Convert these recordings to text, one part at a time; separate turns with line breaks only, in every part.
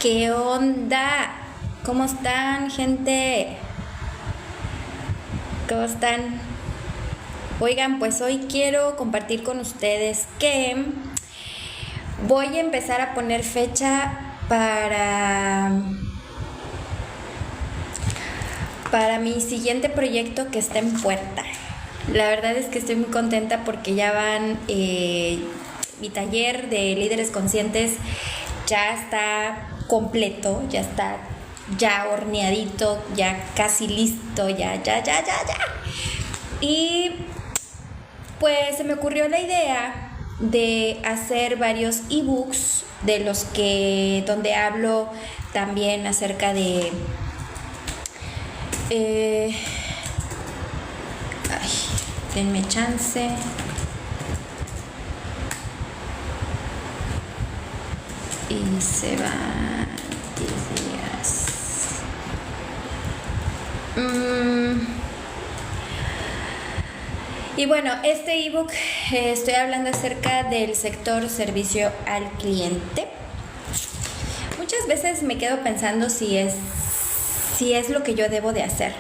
¿Qué onda? ¿Cómo están, gente? ¿Cómo están? Oigan, pues hoy quiero compartir con ustedes que voy a empezar a poner fecha para mi siguiente proyecto que está en puerta. La verdad es que estoy muy contenta porque ya van, mi taller de líderes conscientes ya está completo, ya está ya horneadito, ya casi listo, ya. Y pues se me ocurrió la idea de hacer varios ebooks de los que donde hablo también acerca de denme chance. Y se van 10 días. Y bueno, este ebook estoy hablando acerca del sector servicio al cliente. Muchas veces me quedo pensando si es lo que yo debo de hacer.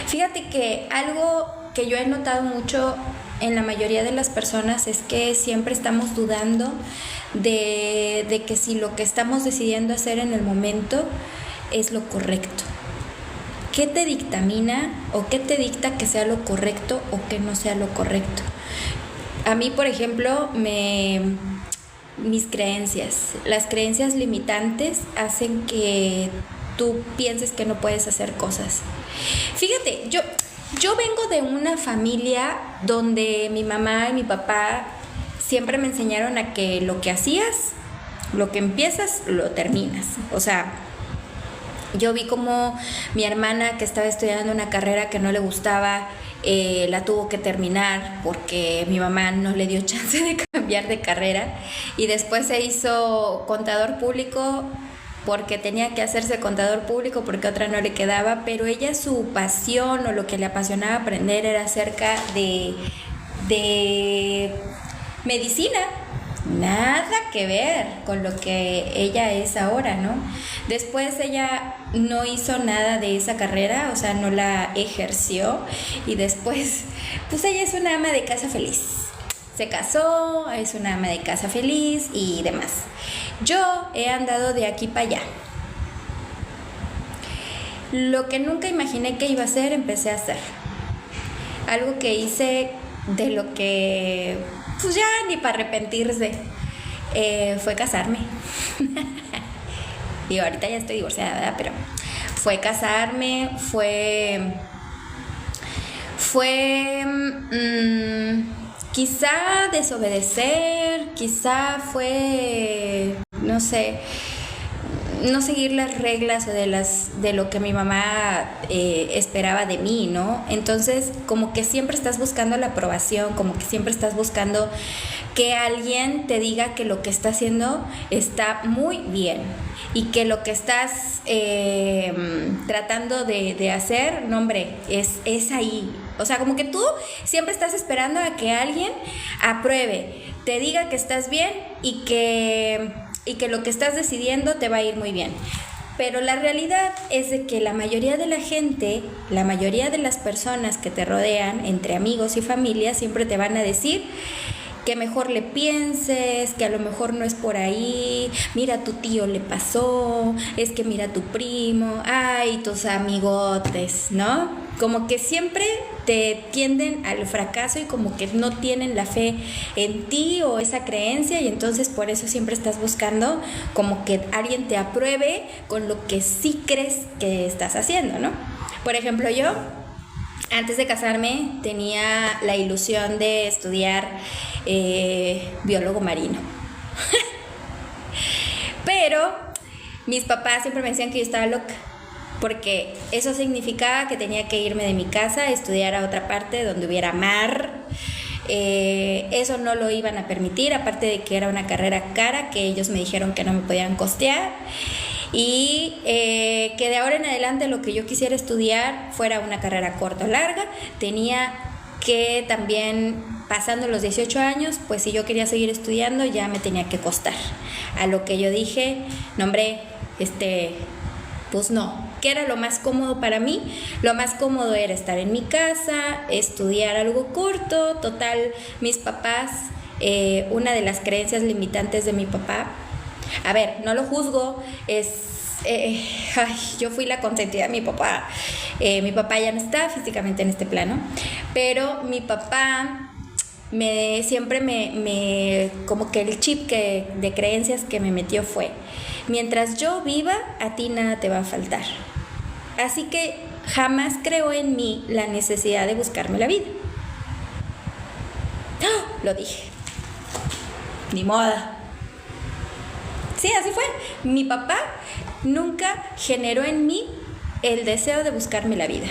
Fíjate que algo que yo he notado mucho en la mayoría de las personas es que siempre estamos dudando de que si lo que estamos decidiendo hacer en el momento es lo correcto. ¿Qué te dictamina o qué te dicta que sea lo correcto o que no sea lo correcto? A mí, por ejemplo, mis creencias, las creencias limitantes hacen que tú pienses que no puedes hacer cosas. Fíjate, yo vengo de una familia donde mi mamá y mi papá siempre me enseñaron a que lo que hacías, lo que empiezas, lo terminas. O sea, yo vi como mi hermana que estaba estudiando una carrera que no le gustaba, la tuvo que terminar porque mi mamá no le dio chance de cambiar de carrera, y después se hizo contador público porque tenía que hacerse contador público porque otra no le quedaba, pero ella, su pasión o lo que le apasionaba aprender era acerca de medicina. Nada que ver con lo que ella es ahora, ¿no? Después ella no hizo nada de esa carrera, o sea, no la ejerció, y después, pues ella es una ama de casa feliz. Se casó, es una ama de casa feliz y demás. Yo he andado de aquí para allá. Lo que nunca imaginé que iba a hacer, empecé a hacer. Algo que hice de lo que, pues ya ni para arrepentirse, fue casarme. Digo, ahorita ya estoy divorciada, ¿verdad? Pero fue casarme, fue quizá desobedecer, quizá fue, no sé, no seguir las reglas o de lo que mi mamá esperaba de mí, ¿no? Entonces, como que siempre estás buscando la aprobación, como que siempre estás buscando que alguien te diga que lo que está haciendo está muy bien y que lo que estás tratando de hacer, no, hombre, es ahí. O sea, como que tú siempre estás esperando a que alguien apruebe, te diga que estás bien y que lo que estás decidiendo te va a ir muy bien. Pero la realidad es de que la mayoría de la gente, la mayoría de las personas que te rodean, entre amigos y familia, siempre te van a decir que mejor le pienses, que a lo mejor no es por ahí, mira, a tu tío le pasó, es que mira a tu primo, ay, tus amigotes, ¿no? Como que siempre te tienden al fracaso y como que no tienen la fe en ti o esa creencia, y entonces por eso siempre estás buscando como que alguien te apruebe con lo que sí crees que estás haciendo, ¿no? Por ejemplo, yo antes de casarme tenía la ilusión de estudiar biólogo marino. Pero mis papás siempre me decían que yo estaba loca, porque eso significaba que tenía que irme de mi casa a estudiar a otra parte donde hubiera mar. Eso no lo iban a permitir, aparte de que era una carrera cara que ellos me dijeron que no me podían costear, y que de ahora en adelante lo que yo quisiera estudiar fuera una carrera corta o larga. Tenía que también, pasando los 18 años, pues si yo quería seguir estudiando ya me tenía que costar. A lo que yo dije, no, hombre, pues no. ¿Qué era lo más cómodo para mí? Lo más cómodo era estar en mi casa, estudiar algo corto. Total, mis papás, una de las creencias limitantes de mi papá, a ver, no lo juzgo, yo fui la consentida de mi papá. Mi papá ya no está físicamente en este plano, pero mi papá siempre como que el chip de creencias que me metió fue: mientras yo viva, a ti nada te va a faltar. Así que jamás creó en mí la necesidad de buscarme la vida. ¡Oh! Lo dije. Ni moda. Sí, así fue. Mi papá nunca generó en mí el deseo de buscarme la vida.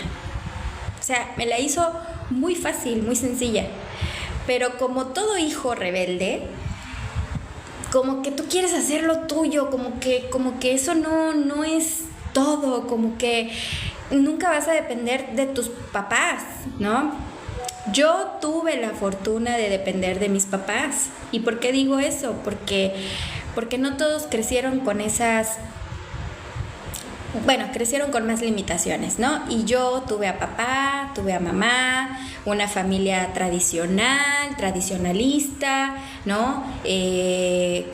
O sea, me la hizo muy fácil, muy sencilla. Pero como todo hijo rebelde, como que tú quieres hacer lo tuyo, como que eso no es todo, como que nunca vas a depender de tus papás, ¿no? Yo tuve la fortuna de depender de mis papás. ¿Y por qué digo eso? Porque no todos crecieron con crecieron con más limitaciones, ¿no? Y yo tuve a papá, tuve a mamá, una familia tradicionalista, ¿no?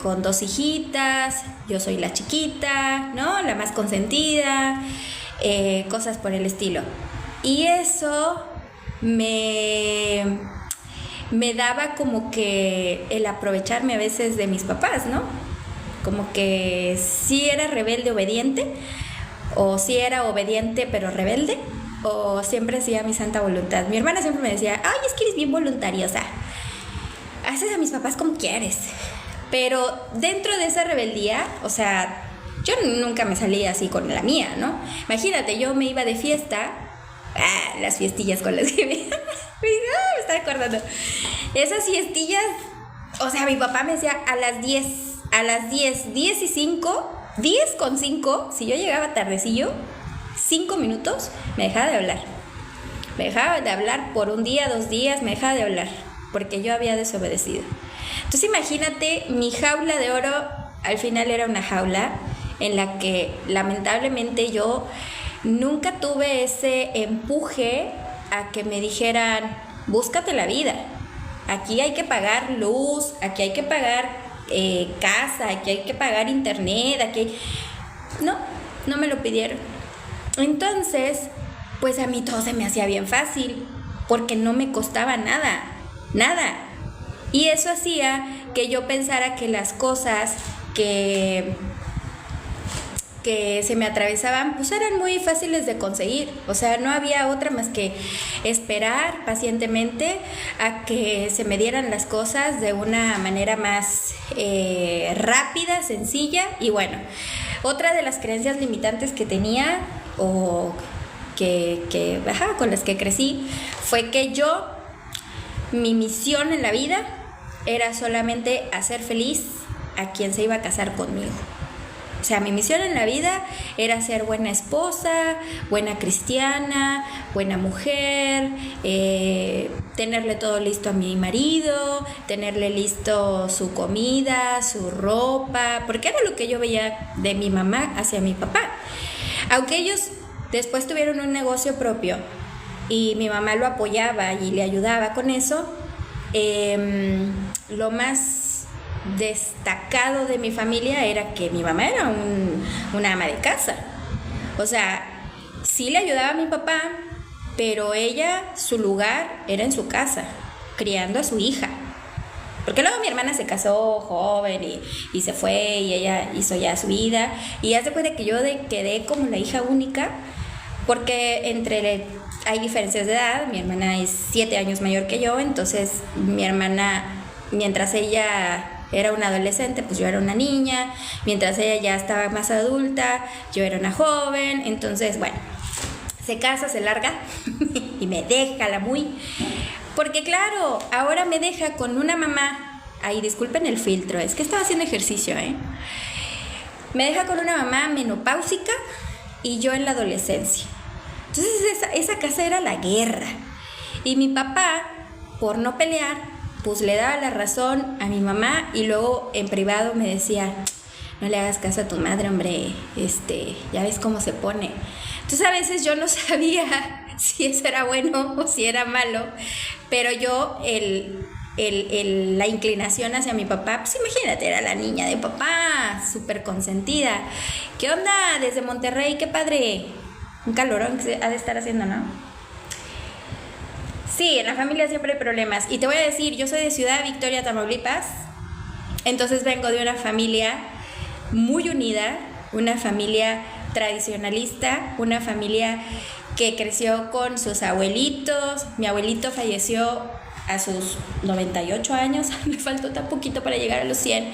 Con 2 hijitas, yo soy la chiquita, ¿no? La más consentida, cosas por el estilo. Y eso me daba como que el aprovecharme a veces de mis papás, ¿no? Como que sí era rebelde obediente, o sí era obediente pero rebelde, o siempre hacía mi santa voluntad. Mi hermana siempre me decía: ay, es que eres bien voluntariosa, haces a mis papás como quieres. Pero dentro de esa rebeldía, o sea, yo nunca me salía así con la mía, ¿no? Imagínate, yo me iba de fiesta, las fiestillas con las que me estaba acordando, esas fiestillas, o sea, mi papá me decía a las 10:05, si yo llegaba tardecillo, 5 minutos, me dejaba de hablar. Me dejaba de hablar por un día, 2 días, me dejaba de hablar, porque yo había desobedecido. Entonces imagínate, mi jaula de oro al final era una jaula en la que lamentablemente yo nunca tuve ese empuje a que me dijeran: búscate la vida, aquí hay que pagar luz, aquí hay que pagar casa, aquí hay que pagar internet, aquí... No me lo pidieron. Entonces, pues a mí todo se me hacía bien fácil, porque no me costaba nada. Y eso hacía que yo pensara que las cosas que se me atravesaban pues eran muy fáciles de conseguir. O sea, no había otra más que esperar pacientemente a que se me dieran las cosas de una manera más rápida, sencilla. Y bueno, otra de las creencias limitantes que tenía o con las que crecí fue que mi misión en la vida era solamente hacer feliz a quien se iba a casar conmigo. O sea, mi misión en la vida era ser buena esposa, buena cristiana, buena mujer, tenerle todo listo a mi marido, tenerle listo su comida, su ropa, porque era lo que yo veía de mi mamá hacia mi papá. Aunque ellos después tuvieron un negocio propio y mi mamá lo apoyaba y le ayudaba con eso, lo más destacado de mi familia era que mi mamá era una ama de casa. O sea, sí le ayudaba a mi papá, pero ella, su lugar era en su casa, criando a su hija. Porque luego mi hermana se casó joven y se fue, y ella hizo ya su vida. Y haz de cuenta que yo quedé como la hija única, porque hay diferencias de edad. Mi hermana es 7 años mayor que yo, entonces mi hermana, mientras ella era una adolescente, pues yo era una niña. Mientras ella ya estaba más adulta, yo era una joven. Entonces, bueno, se casa, se larga y me deja la muy... Porque claro, ahora me deja con una mamá... Ay, disculpen el filtro, es que estaba haciendo ejercicio, Me deja con una mamá menopáusica y yo en la adolescencia. Entonces esa casa era la guerra. Y mi papá, por no pelear, pues le daba la razón a mi mamá, y luego en privado me decía: no le hagas caso a tu madre, hombre, ya ves cómo se pone. Entonces a veces yo no sabía si eso era bueno o si era malo, pero yo la inclinación hacia mi papá, pues imagínate, era la niña de papá, súper consentida. ¿Qué onda desde Monterrey? Qué padre, un calorón que se ha de estar haciendo, ¿no? Sí, en la familia siempre hay problemas. Y te voy a decir, yo soy de Ciudad Victoria, Tamaulipas. Entonces vengo de una familia muy unida, una familia tradicionalista, una familia que creció con sus abuelitos. Mi abuelito falleció a sus 98 años, me faltó tan poquito para llegar a los 100,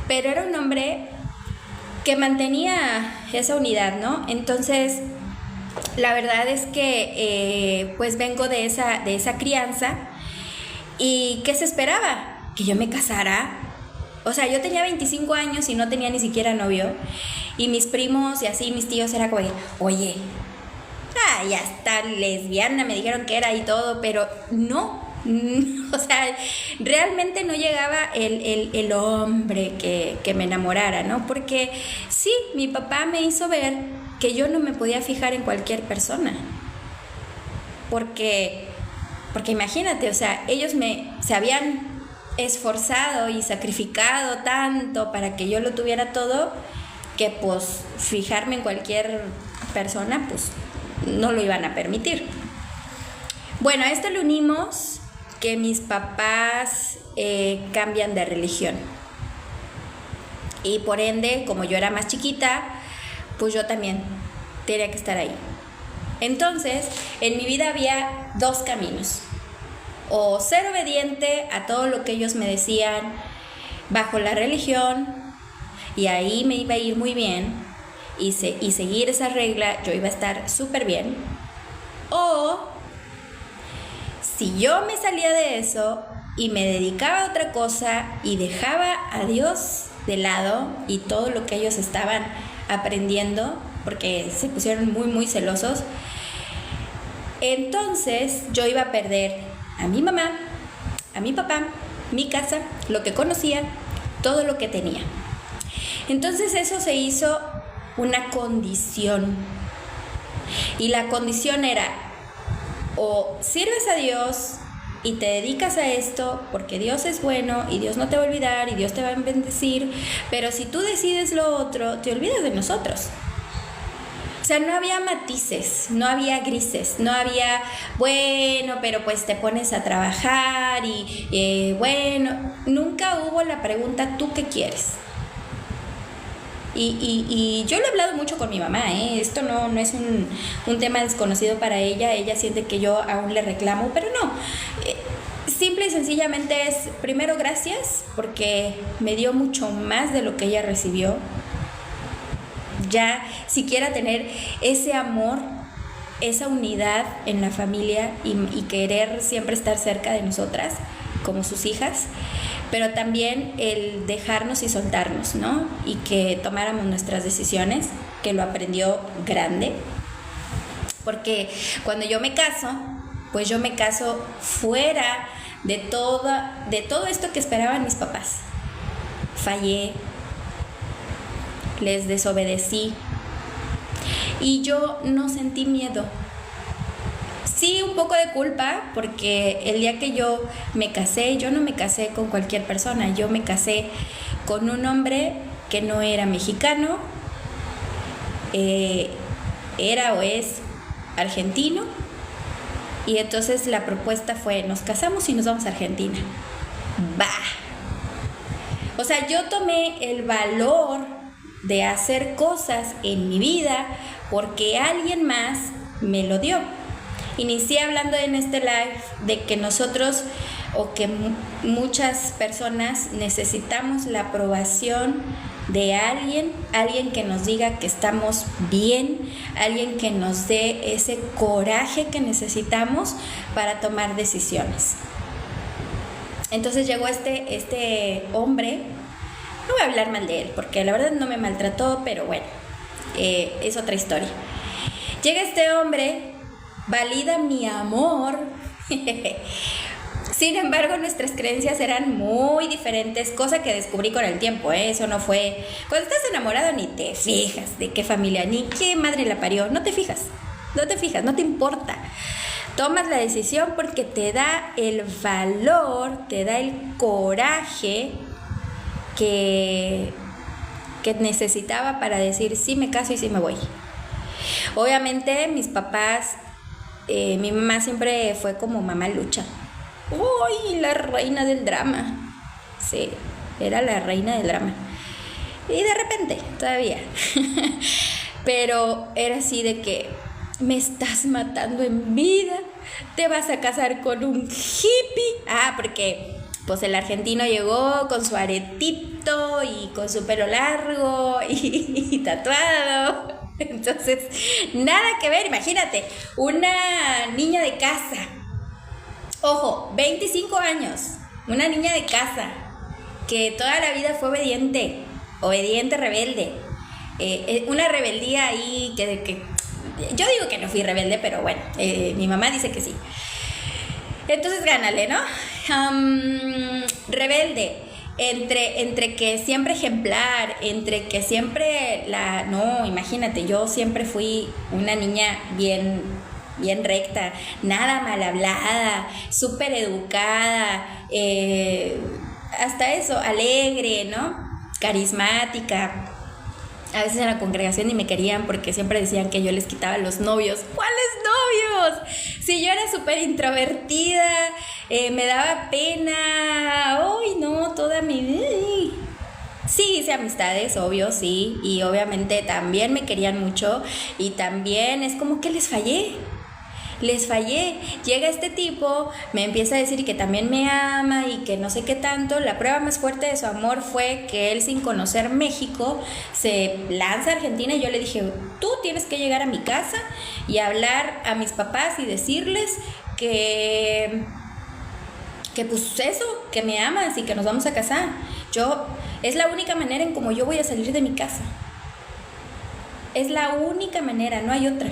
pero era un hombre que mantenía esa unidad, ¿no? Entonces, la verdad es que pues vengo de esa crianza. ¿Y qué se esperaba? Que yo me casara. O sea, yo tenía 25 años y no tenía ni siquiera novio. Y mis primos y así, mis tíos, era como, oye, ya está lesbiana, me dijeron que era y todo, pero no. O sea, realmente no llegaba el hombre que me enamorara, ¿no? Porque sí, mi papá me hizo ver que yo no me podía fijar en cualquier persona. Porque imagínate, o sea, ellos se habían esforzado y sacrificado tanto para que yo lo tuviera todo, que pues fijarme en cualquier persona, pues no lo iban a permitir. Bueno, a esto le unimos que mis papás cambian de religión. Y por ende, como yo era más chiquita, pues yo también tenía que estar ahí. Entonces, en mi vida había dos caminos. O ser obediente a todo lo que ellos me decían bajo la religión, y ahí me iba a ir muy bien, y seguir esa regla, yo iba a estar súper bien. O si yo me salía de eso y me dedicaba a otra cosa y dejaba a Dios de lado y todo lo que ellos estaban aprendiendo, porque se pusieron muy, muy celosos, entonces yo iba a perder a mi mamá, a mi papá, mi casa, lo que conocía, todo lo que tenía. Entonces eso se hizo una condición. Y la condición era: o sirves a Dios y te dedicas a esto porque Dios es bueno y Dios no te va a olvidar y Dios te va a bendecir, pero si tú decides lo otro, te olvidas de nosotros. O sea, no había matices, no había grises, no había, bueno, pero pues te pones a trabajar y bueno, nunca hubo la pregunta, ¿tú qué quieres? Y yo lo he hablado mucho con mi mamá, esto no es un tema desconocido para ella. Ella siente que yo aún le reclamo, pero no, simple y sencillamente es, primero, gracias, porque me dio mucho más de lo que ella recibió. Ya siquiera tener ese amor, esa unidad en la familia y querer siempre estar cerca de nosotras como sus hijas, pero también el dejarnos y soltarnos, ¿no? Y que tomáramos nuestras decisiones, que lo aprendió grande, porque cuando yo me caso, pues yo me caso fuera de todo esto que esperaban mis papás. Fallé, les desobedecí y yo no sentí miedo. Sí, un poco de culpa, porque el día que yo me casé, yo no me casé con cualquier persona, yo me casé con un hombre que no era mexicano, era o es argentino, y entonces la propuesta fue: nos casamos y nos vamos a Argentina. ¡Bah! O sea, yo tomé el valor de hacer cosas en mi vida porque alguien más me lo dio. Inicié hablando en este live de que nosotros, o que muchas personas, necesitamos la aprobación de alguien que nos diga que estamos bien, alguien que nos dé ese coraje que necesitamos para tomar decisiones. Entonces llegó este hombre. No voy a hablar mal de él, porque la verdad no me maltrató, pero bueno, es otra historia. Llega este hombre, valida mi amor, Sin embargo, nuestras creencias eran muy diferentes, cosa que descubrí con el tiempo, ¿eh? Eso no fue... Cuando estás enamorado ni te fijas de qué familia, ni qué madre la parió, no te fijas, no te importa. Tomas la decisión porque te da el valor, te da el coraje que necesitaba para decir sí me caso y sí me voy. Obviamente mis papás, mi mamá siempre fue como mamá lucha. ¡Uy! La reina del drama. Sí, era la reina del drama. Y de repente, todavía. Pero era así de que me estás matando en vida, te vas a casar con un hippie. Porque pues el argentino llegó con su aretito y con su pelo largo y tatuado. Entonces, nada que ver, imagínate, una niña de casa. Ojo, 25 años, una niña de casa que toda la vida fue obediente, rebelde. Una rebeldía ahí que yo digo que no fui rebelde, pero bueno, mi mamá dice que sí. Entonces gánale, ¿no? Rebelde, entre que siempre ejemplar, entre que siempre no, imagínate, yo siempre fui una niña bien recta, nada mal hablada, súper educada, hasta eso, alegre, ¿no? Carismática. A veces en la congregación ni me querían porque siempre decían que yo les quitaba los novios. ¿Cuáles novios? Si yo era súper introvertida, me daba pena. ¡Ay, no! Toda mi... Sí, hice amistades, obvio, sí. Y obviamente también me querían mucho. Y también es como que les fallé. Llega este tipo, me empieza a decir que también me ama y que no sé qué tanto. La prueba más fuerte de su amor fue que él, sin conocer México, se lanza a Argentina y yo le dije, tú tienes que llegar a mi casa y hablar a mis papás y decirles que pues eso, que me amas y que nos vamos a casar. Es la única manera en como yo voy a salir de mi casa. Es la única manera, no hay otra.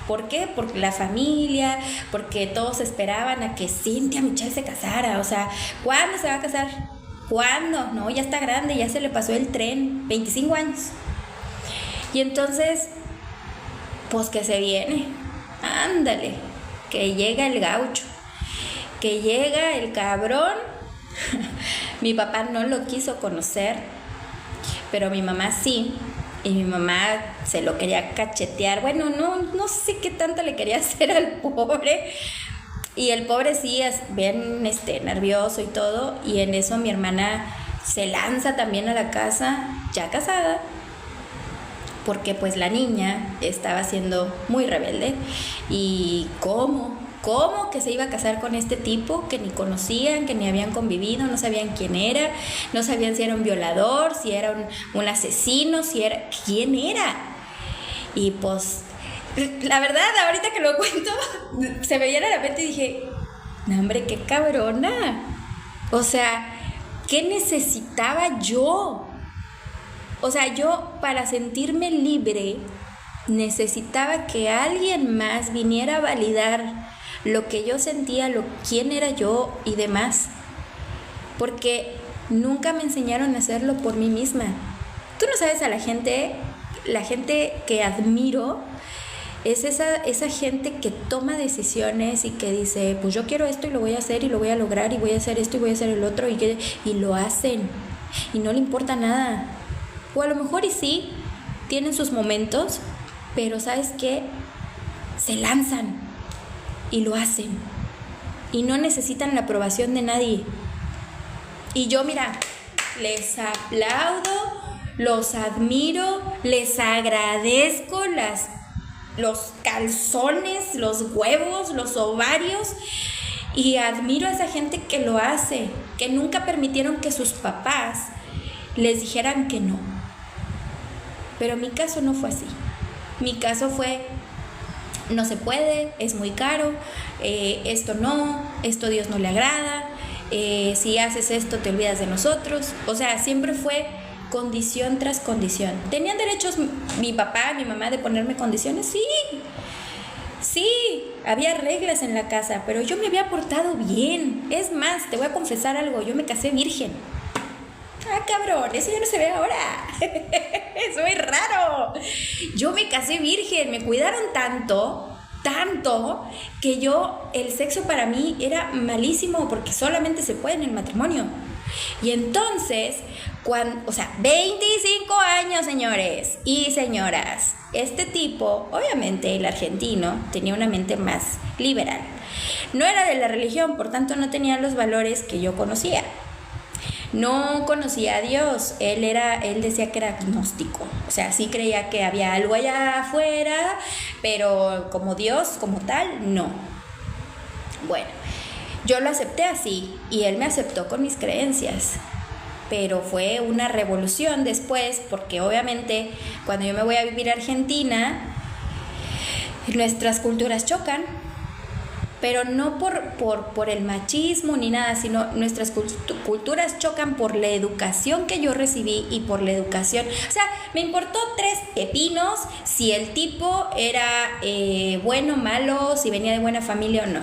¿Por qué? Porque la familia, porque todos esperaban a que Cynthia Michelle se casara. O sea, ¿cuándo se va a casar? ¿Cuándo? No, ya está grande, ya se le pasó el tren, 25 años. Y entonces, pues que se viene, ándale, que llega el gaucho, que llega el cabrón. Mi papá no lo quiso conocer, pero mi mamá sí. Y mi mamá se lo quería cachetear. Bueno, no sé qué tanto le quería hacer al pobre. Y el pobre sí es bien nervioso y todo. Y en eso mi hermana se lanza también a la casa, ya casada. Porque pues la niña estaba siendo muy rebelde. Y ¿cómo que se iba a casar con este tipo que ni conocían, que ni habían convivido, no sabían quién era, no sabían si era un violador, si era un asesino, quién era? Y pues, la verdad, ahorita que lo cuento, se me viene a la mente y dije, no hombre, qué cabrona. O sea, ¿qué necesitaba yo? O sea, yo para sentirme libre necesitaba que alguien más viniera a validar lo que yo sentía, quién era yo y demás, porque nunca me enseñaron a hacerlo por mí misma. Tú no sabes, a la gente que admiro es esa gente que toma decisiones y que dice, pues yo quiero esto y lo voy a hacer y lo voy a lograr y voy a hacer esto y voy a hacer el otro, y lo hacen y no le importa nada. O a lo mejor y sí, tienen sus momentos, pero ¿sabes qué? Se lanzan y lo hacen y no necesitan la aprobación de nadie. Y yo, mira, les aplaudo, los admiro, les agradezco los calzones, los huevos, los ovarios, y admiro a esa gente que lo hace, que nunca permitieron que sus papás les dijeran que no. Pero mi caso no fue así. Mi caso fue: no se puede, es muy caro, esto Dios no le agrada, si haces esto te olvidas de nosotros. O sea, siempre fue condición tras condición. ¿Tenían derechos mi papá, mi mamá de ponerme condiciones? Sí, había reglas en la casa, pero yo me había portado bien. Es más, te voy a confesar algo, yo me casé virgen. Ah, cabrón, eso ya no se ve ahora. Es muy raro. Yo me casé virgen, me cuidaron tanto, que el sexo para mí era malísimo porque solamente se puede en el matrimonio. Y entonces, 25 años, señores y señoras. Este tipo, obviamente el argentino, tenía una mente más liberal. No era de la religión, por tanto no tenía los valores que yo conocía. No conocía a Dios, él decía que era agnóstico, o sea, sí creía que había algo allá afuera, pero como Dios, como tal, no. Bueno, yo lo acepté así y él me aceptó con mis creencias, pero fue una revolución después, porque obviamente cuando yo me voy a vivir a Argentina, nuestras culturas chocan. Pero no por el machismo ni nada, sino nuestras culturas chocan por la educación que yo recibí y por la educación. O sea, me importó 3 pepinos si el tipo era bueno, malo, si venía de buena familia o no.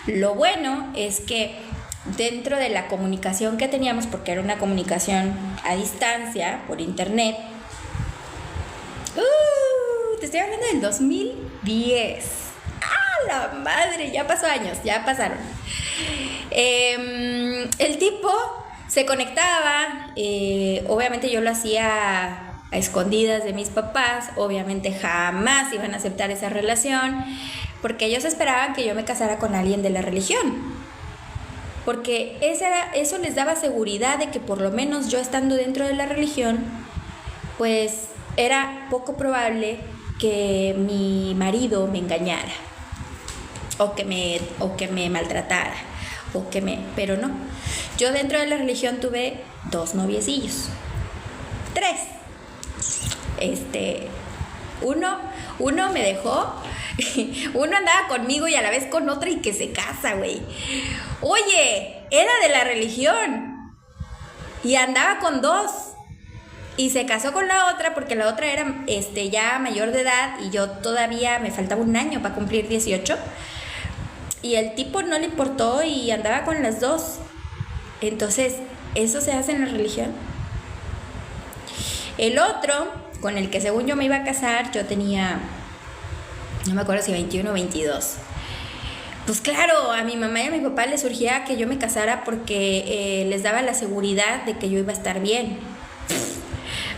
Lo bueno es que dentro de la comunicación que teníamos, porque era una comunicación a distancia, por internet, te estoy hablando del 2010. La madre, ya pasó años, ya pasaron. El tipo se conectaba, obviamente yo lo hacía a escondidas de mis papás, obviamente jamás iban a aceptar esa relación, porque ellos esperaban que yo me casara con alguien de la religión, porque eso les daba seguridad de que por lo menos yo estando dentro de la religión, pues era poco probable que mi marido me engañara. O que me maltratara, pero no. Yo dentro de la religión tuve 2 noviecillos. 3. Uno me dejó, uno andaba conmigo y a la vez con otra y que se casa, güey. Oye, era de la religión y andaba con 2 y se casó con la otra porque la otra era ya mayor de edad y yo todavía me faltaba un año para cumplir 18. Y el tipo no le importó y andaba con las 2. Entonces, ¿eso se hace en la religión? El otro, con el que según yo me iba a casar, yo tenía, no me acuerdo si 21 o 22. Pues claro, a mi mamá y a mi papá les surgía que yo me casara porque les daba la seguridad de que yo iba a estar bien.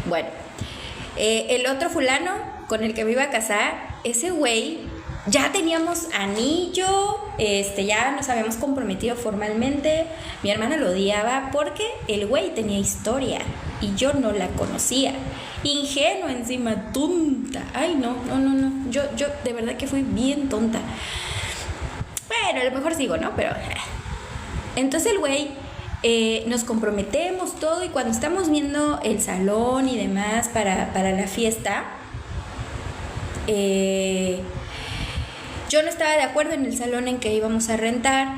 Bueno, el otro fulano con el que me iba a casar, ese güey, ya teníamos anillo, ya nos habíamos comprometido formalmente. Mi hermana lo odiaba porque el güey tenía historia y yo no la conocía. Ingenua encima, tonta. Ay, no. Yo de verdad que fui bien tonta. Bueno, a lo mejor sigo, ¿no? Pero entonces el güey, nos comprometemos todo y cuando estamos viendo el salón y demás para la fiesta, yo no estaba de acuerdo en el salón en que íbamos a rentar.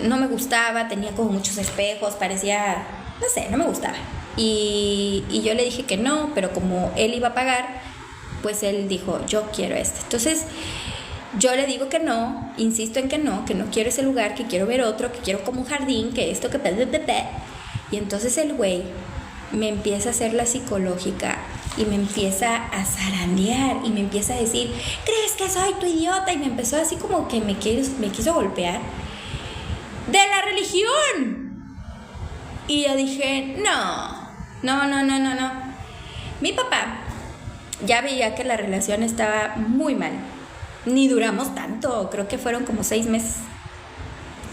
No me gustaba, tenía como muchos espejos, parecía, no sé, no me gustaba. Y yo le dije que no, pero como él iba a pagar, pues él dijo, yo quiero este. Entonces yo le digo que no, insisto en que no quiero ese lugar, que quiero ver otro, que quiero como un jardín, que esto, que... Y entonces el güey me empieza a hacer la psicológica y me empieza a zarandear y me empieza a decir, ¿crees que soy tu idiota? Y me empezó así como que me quiso golpear. ¡De la religión! Y yo dije, no. Mi papá ya veía que la relación estaba muy mal. Ni duramos tanto, creo que fueron como 6 meses.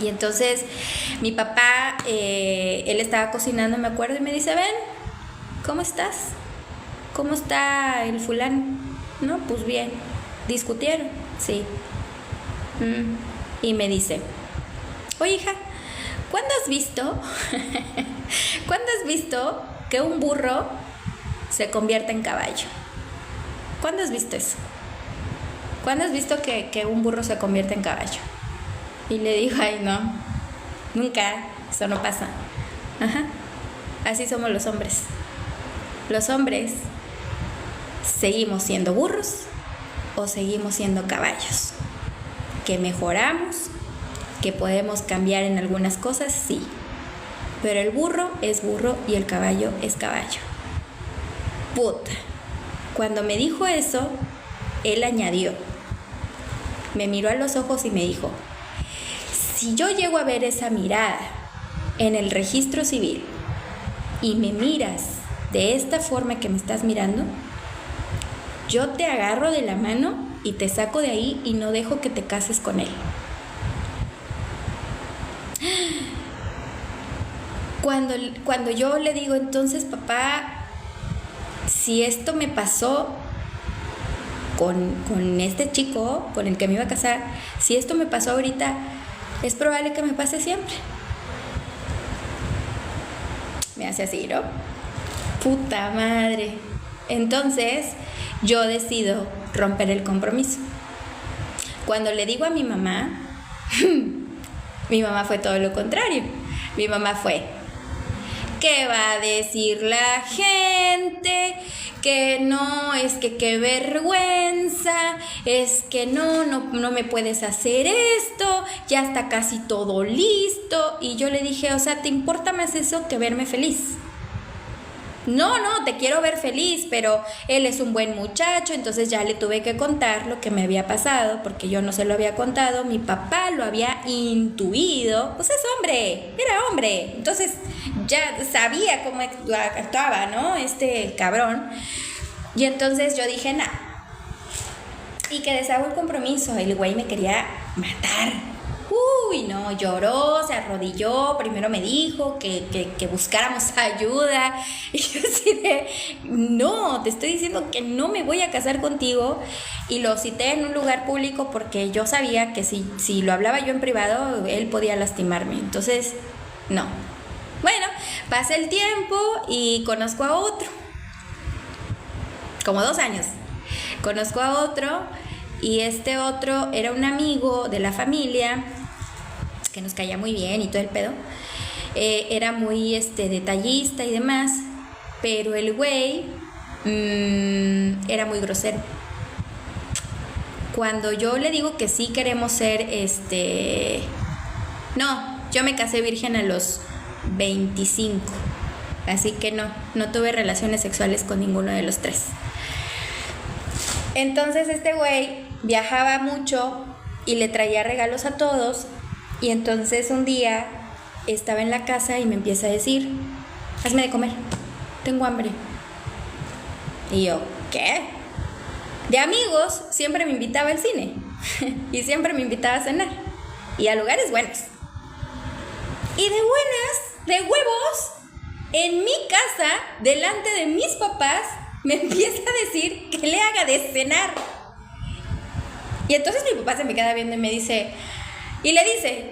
Y entonces mi papá, él estaba cocinando, me acuerdo, y me dice, ven, ¿cómo estás? ¿Cómo está el fulano? No, pues bien. ¿Discutieron? Sí. Y me dice, oye, hija, ¿cuándo has visto que un burro se convierta en caballo? ¿Cuándo has visto eso? ¿Cuándo has visto que un burro se convierte en caballo? Y le dijo, ay, no, nunca, eso no pasa. Ajá, así somos los hombres. Los hombres seguimos siendo burros o seguimos siendo caballos. que mejoramos, que podemos cambiar en algunas cosas, sí. Pero el burro es burro y el caballo es caballo. Puta. Cuando me dijo eso, él añadió, me miró a los ojos y me dijo, si yo llego a ver esa mirada en el registro civil y me miras de esta forma que me estás mirando, yo te agarro de la mano y te saco de ahí y no dejo que te cases con él. Cuando yo le digo, entonces papá, si esto me pasó con este chico con el que me iba a casar, si esto me pasó ahorita, es probable que me pase siempre. Me hace así, ¿no? Puta madre. Entonces yo decido romper el compromiso. Cuando le digo a mi mamá, mi mamá fue todo lo contrario. Mi mamá fue, ¿qué va a decir la gente? Que no, es que qué vergüenza, es que no me puedes hacer esto, ya está casi todo listo. Y yo le dije, o sea, ¿te importa más eso que verme feliz? No, te quiero ver feliz, pero él es un buen muchacho. Entonces ya le tuve que contar lo que me había pasado, porque yo no se lo había contado, mi papá lo había intuido, pues es hombre, era hombre, entonces ya sabía cómo actuaba, ¿no? Este cabrón. Y entonces yo dije, nah. Y que deshago el compromiso, el güey me quería matar. Uy, no, lloró, se arrodilló, primero me dijo que buscáramos ayuda. Y yo así de, no, te estoy diciendo que no me voy a casar contigo. Y lo cité en un lugar público porque yo sabía que si lo hablaba yo en privado, él podía lastimarme. Entonces, no. Bueno, pasa el tiempo y conozco a otro. Como 2 años. Conozco a otro y este otro era un amigo de la familia que nos caía muy bien y todo el pedo. Era muy detallista y demás, pero el güey era muy grosero. Cuando yo le digo que sí queremos ser no, yo me casé virgen a los 25, así que no tuve relaciones sexuales con ninguno de los 3. Entonces este güey viajaba mucho y le traía regalos a todos. Y entonces un día estaba en la casa y me empieza a decir, hazme de comer, tengo hambre. Y yo, ¿qué? De amigos siempre me invitaba al cine y siempre me invitaba a cenar y a lugares buenos. Y de buenas, de huevos, en mi casa, delante de mis papás, me empieza a decir que le haga de cenar. Y entonces mi papá se me queda viendo y me dice, y le dice,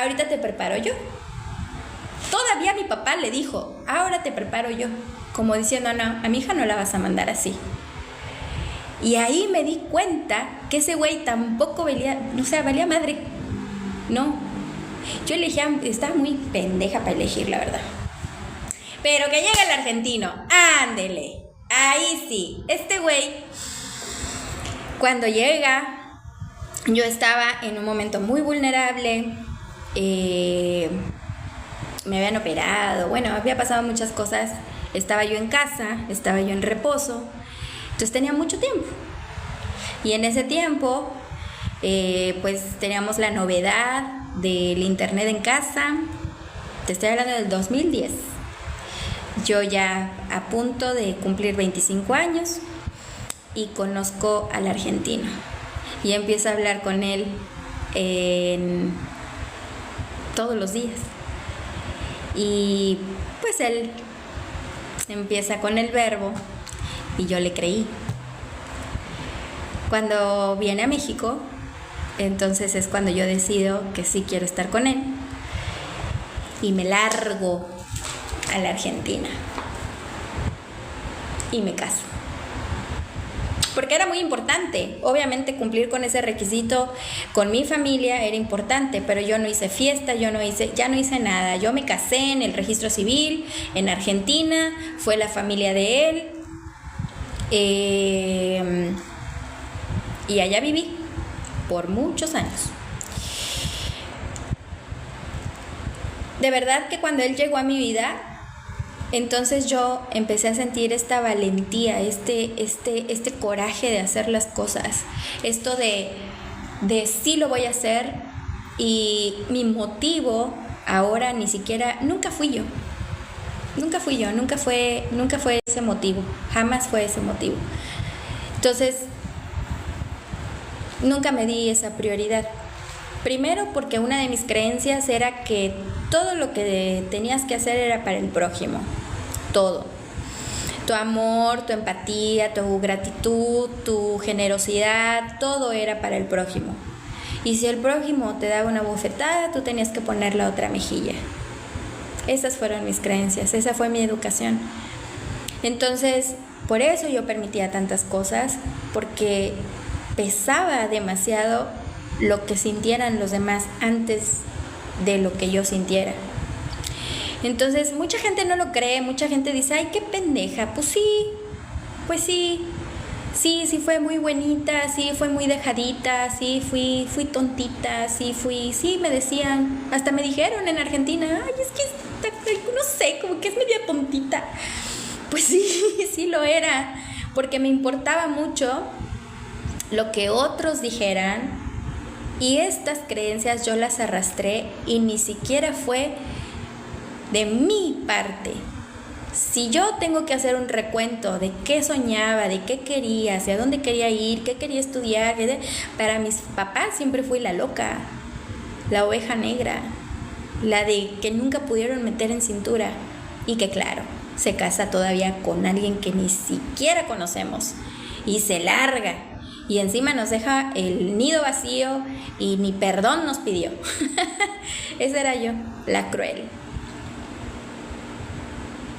ahorita te preparo yo. Todavía mi papá le dijo, ahora te preparo yo. Como diciendo, no, a mi hija no la vas a mandar así. Y ahí me di cuenta que ese güey tampoco valía madre. No. Yo elegía, estaba muy pendeja para elegir, la verdad. Pero que llega el argentino, ándele. Ahí sí, este güey, cuando llega, yo estaba en un momento muy vulnerable, me habían operado, bueno, había pasado muchas cosas, estaba yo en casa, estaba yo en reposo, entonces tenía mucho tiempo. Y en ese tiempo, pues teníamos la novedad del internet en casa, te estoy hablando del 2010. Yo ya a punto de cumplir 25 años y conozco al argentino y empiezo a hablar con él todos los días. Y pues él empieza con el verbo y yo le creí. Cuando viene a México, entonces es cuando yo decido que sí quiero estar con él y me largo a la Argentina y me caso, porque era muy importante. Obviamente cumplir con ese requisito con mi familia era importante, pero yo no hice fiesta, ya no hice nada. Yo me casé en el registro civil en Argentina, fue la familia de él, y allá viví por muchos años. De verdad que cuando él llegó a mi vida, entonces yo empecé a sentir esta valentía, este coraje de hacer las cosas, esto de sí lo voy a hacer, y mi motivo ahora nunca fue ese motivo, jamás fue ese motivo. Entonces, nunca me di esa prioridad. Primero porque una de mis creencias era que todo lo que tenías que hacer era para el prójimo, todo. Tu amor, tu empatía, tu gratitud, tu generosidad, todo era para el prójimo. Y si el prójimo te daba una bofetada, tú tenías que poner la otra mejilla. Esas fueron mis creencias, esa fue mi educación. Entonces, por eso yo permitía tantas cosas, porque pesaba demasiado lo que sintieran los demás antes de lo que yo sintiera. Entonces, mucha gente no lo cree, mucha gente dice, ay, qué pendeja. Pues sí fue muy buenita, sí fue muy dejadita, sí fui tontita, sí me decían, hasta me dijeron en Argentina, ay, es que no sé, como que es media tontita. Pues sí lo era, porque me importaba mucho lo que otros dijeran, y estas creencias yo las arrastré y ni siquiera fue de mi parte. Si yo tengo que hacer un recuento de qué soñaba, de qué quería, hacia dónde quería ir, qué quería estudiar, para mis papás siempre fui la loca, la oveja negra, la de que nunca pudieron meter en cintura, y que claro, se casa todavía con alguien que ni siquiera conocemos y se larga y encima nos deja el nido vacío y ni perdón nos pidió. Esa era yo, la cruel.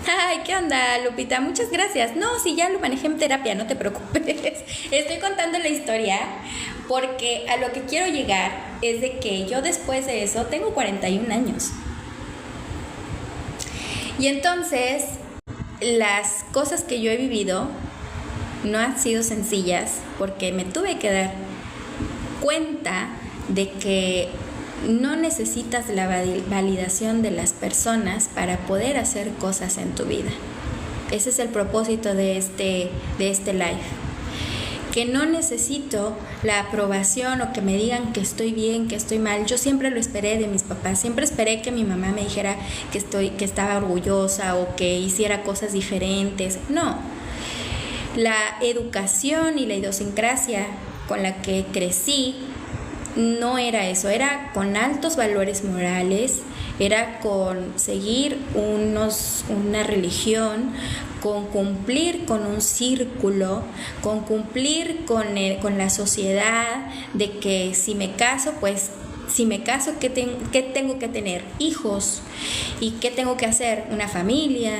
Ay, ¿qué onda, Lupita? Muchas gracias. No, si ya lo manejé en terapia, no te preocupes. Estoy contando la historia porque a lo que quiero llegar es de que yo después de eso tengo 41 años. Y entonces, las cosas que yo he vivido no han sido sencillas, porque me tuve que dar cuenta de que no necesitas la validación de las personas para poder hacer cosas en tu vida. Ese es el propósito de este live. Que no necesito la aprobación o que me digan que estoy bien, que estoy mal. Yo siempre lo esperé de mis papás. Siempre esperé que mi mamá me dijera que estaba orgullosa o que hiciera cosas diferentes. No. La educación y la idiosincrasia con la que crecí no era eso, era con altos valores morales, era con seguir una religión, con cumplir con un círculo, con cumplir con la sociedad, de que si me caso, ¿qué tengo que tener? Hijos. ¿Y qué tengo que hacer? Una familia.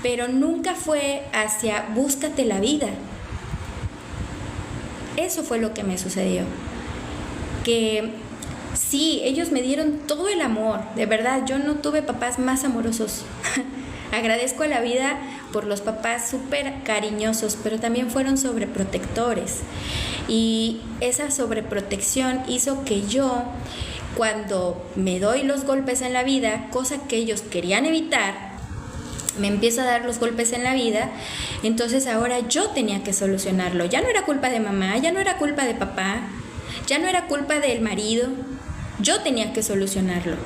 Pero nunca fue hacia búscate la vida. Eso fue lo que me sucedió. Que sí, ellos me dieron todo el amor. De verdad, yo no tuve papás más amorosos. Agradezco a la vida por los papás súper cariñosos, pero también fueron sobreprotectores. Y esa sobreprotección hizo que yo, cuando me doy los golpes en la vida, cosa que ellos querían evitar, me empiezo a dar los golpes en la vida. Entonces ahora yo tenía que solucionarlo. Ya no era culpa de mamá, ya no era culpa de papá, ya no era culpa del marido. Yo tenía que solucionarlo.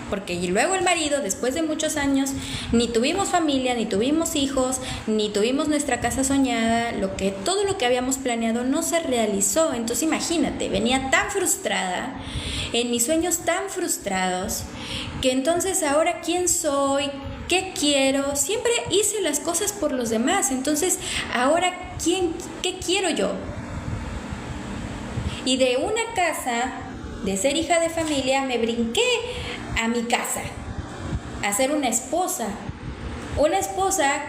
Porque luego el marido, después de muchos años, ni tuvimos familia, ni tuvimos hijos, ni tuvimos nuestra casa soñada, todo lo que habíamos planeado no se realizó. Entonces imagínate, venía tan frustrada, en mis sueños tan frustrados, que entonces ahora ¿quién soy? ¿Qué quiero? Siempre hice las cosas por los demás. Entonces ahora ¿qué quiero yo? Y de una casa, de ser hija de familia, me brinqué a mi casa, a ser una esposa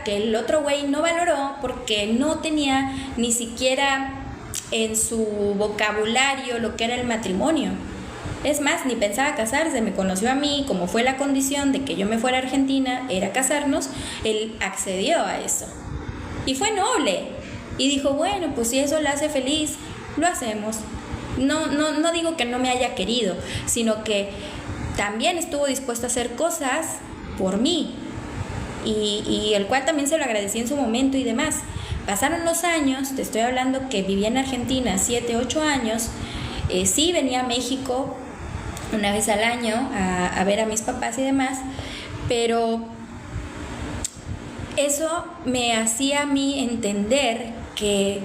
que el otro güey no valoró porque no tenía ni siquiera en su vocabulario lo que era el matrimonio. Es más, ni pensaba casarse, me conoció a mí, como fue la condición de que yo me fuera a Argentina, era casarnos, él accedió a eso. Y fue noble, y dijo, bueno, pues si eso la hace feliz, lo hacemos. No digo que no me haya querido, sino que también estuvo dispuesto a hacer cosas por mí, y el cual también se lo agradecí en su momento y demás. Pasaron los años, te estoy hablando que vivía en Argentina 7, 8 años, sí venía a México una vez al año a ver a mis papás y demás, pero eso me hacía a mí entender que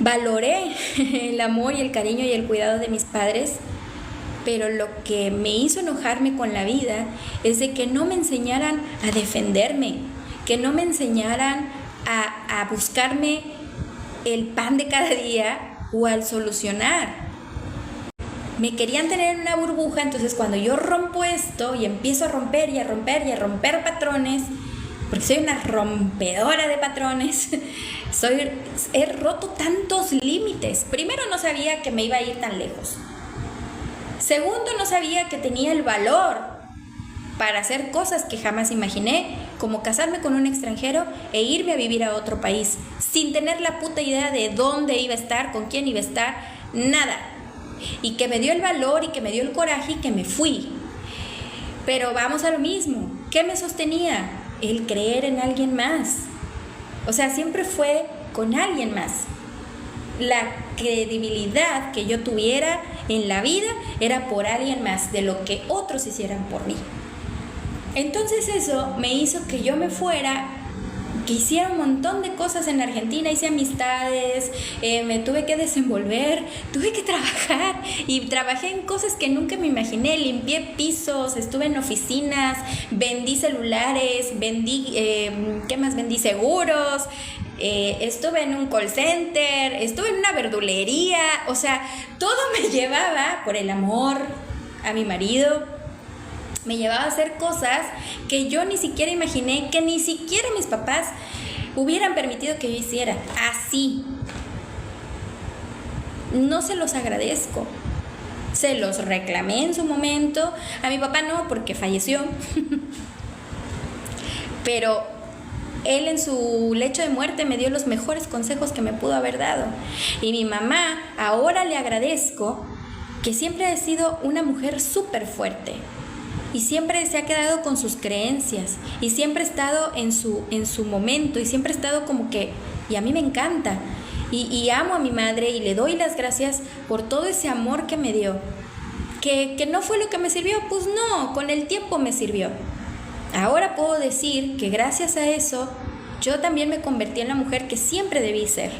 valoré el amor y el cariño y el cuidado de mis padres, pero lo que me hizo enojarme con la vida es de que no me enseñaran a defenderme, que no me enseñaran a buscarme el pan de cada día o al solucionar. Me querían tener en una burbuja, entonces cuando yo rompo esto y empiezo a romper y a romper y a romper patrones, porque soy una rompedora de patrones, he roto tantos límites. Primero, no sabía que me iba a ir tan lejos. Segundo, no sabía que tenía el valor para hacer cosas que jamás imaginé, como casarme con un extranjero e irme a vivir a otro país, sin tener la puta idea de dónde iba a estar, con quién iba a estar, nada. Y que me dio el valor y que me dio el coraje y que me fui. Pero vamos a lo mismo. ¿Qué me sostenía? El creer en alguien más. O sea, siempre fue con alguien más. La credibilidad que yo tuviera en la vida era por alguien más, de lo que otros hicieran por mí. Entonces eso me hizo que yo me fuera, que hiciera un montón de cosas en Argentina, hice amistades, me tuve que desenvolver, tuve que trabajar y trabajé en cosas que nunca me imaginé. Limpié pisos, estuve en oficinas, vendí celulares, vendí seguros, estuve en un call center, estuve en una verdulería. O sea, todo me llevaba, por el amor a mi marido, me llevaba a hacer cosas que yo ni siquiera imaginé, que ni siquiera mis papás hubieran permitido que yo hiciera. Así. No se los agradezco. Se los reclamé en su momento. A mi papá no, porque falleció. Pero él en su lecho de muerte me dio los mejores consejos que me pudo haber dado. Y mi mamá, ahora le agradezco que siempre ha sido una mujer súper fuerte. Y siempre se ha quedado con sus creencias, y siempre ha estado en su momento, y siempre ha estado como que, y a mí me encanta, y amo a mi madre, y le doy las gracias por todo ese amor que me dio. Que no fue lo que me sirvió, pues no, con el tiempo me sirvió. Ahora puedo decir que gracias a eso, yo también me convertí en la mujer que siempre debí ser.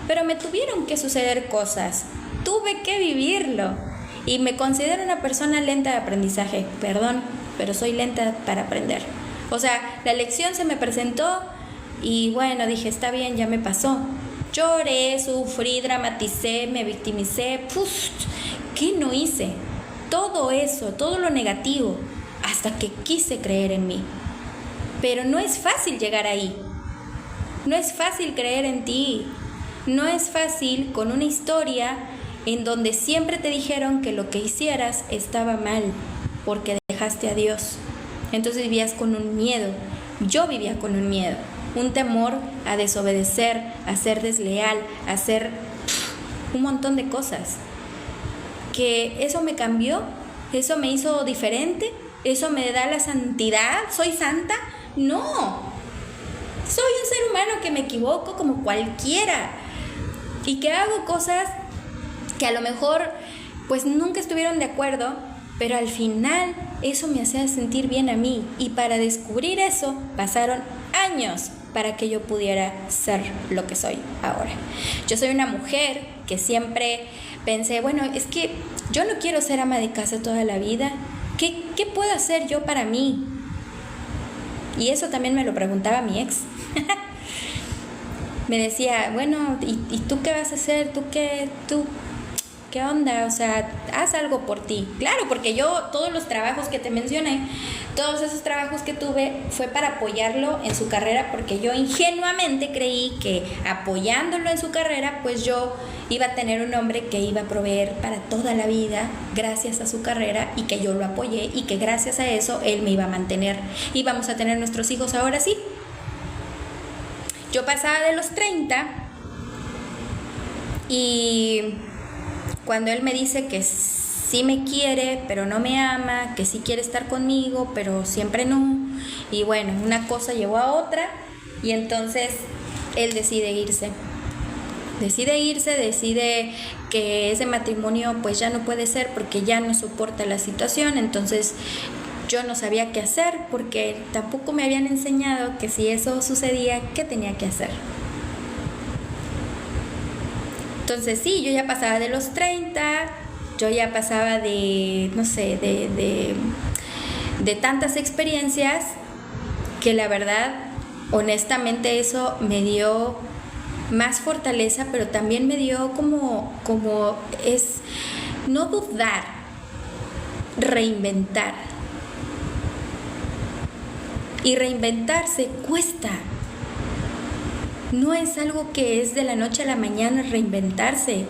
Pero me tuvieron que suceder cosas, tuve que vivirlo. Y me considero una persona lenta de aprendizaje, perdón, pero soy lenta para aprender. O sea, la lección se me presentó y bueno, dije, está bien, ya me pasó. Lloré, sufrí, dramaticé, me victimicé, ¿qué no hice? Todo eso, todo lo negativo, hasta que quise creer en mí. Pero no es fácil llegar ahí. No es fácil creer en ti. No es fácil con una historia en donde siempre te dijeron que lo que hicieras estaba mal, porque dejaste a Dios. Entonces vivías con un miedo. Yo vivía con un miedo, un temor a desobedecer, a ser desleal, a hacer un montón de cosas. Que eso me cambió, eso me hizo diferente, eso me da la santidad. ¿Soy santa? No. Soy un ser humano que me equivoco como cualquiera y que hago cosas que a lo mejor pues nunca estuvieron de acuerdo, pero al final eso me hacía sentir bien a mí, y para descubrir eso pasaron años para que yo pudiera ser lo que soy ahora. Yo soy una mujer que siempre pensé, bueno, es que yo no quiero ser ama de casa toda la vida. ¿Qué puedo hacer yo para mí? Y eso también me lo preguntaba mi ex. Me decía, bueno, ¿y tú qué vas a hacer? ¿Qué onda? O sea, haz algo por ti. Claro, porque yo, todos los trabajos que te mencioné, todos esos trabajos que tuve, fue para apoyarlo en su carrera, porque yo ingenuamente creí que apoyándolo en su carrera, pues yo iba a tener un hombre que iba a proveer para toda la vida gracias a su carrera, y que yo lo apoyé, y que gracias a eso él me iba a mantener. Íbamos a tener nuestros hijos ahora sí. Yo pasaba de los 30 y Cuando él me dice que sí me quiere, pero no me ama, que sí quiere estar conmigo, pero siempre no. Y bueno, una cosa llevó a otra y entonces él decide irse. Decide que ese matrimonio pues ya no puede ser porque ya no soporta la situación. Entonces yo no sabía qué hacer porque tampoco me habían enseñado que si eso sucedía, ¿qué tenía que hacer? Entonces sí, yo ya pasaba de los 30, yo ya pasaba de, no sé, de tantas experiencias que la verdad, honestamente eso me dio más fortaleza, pero también me dio como es no dudar, reinventar. Y reinventarse cuesta. No es algo que es de la noche a la mañana reinventarse.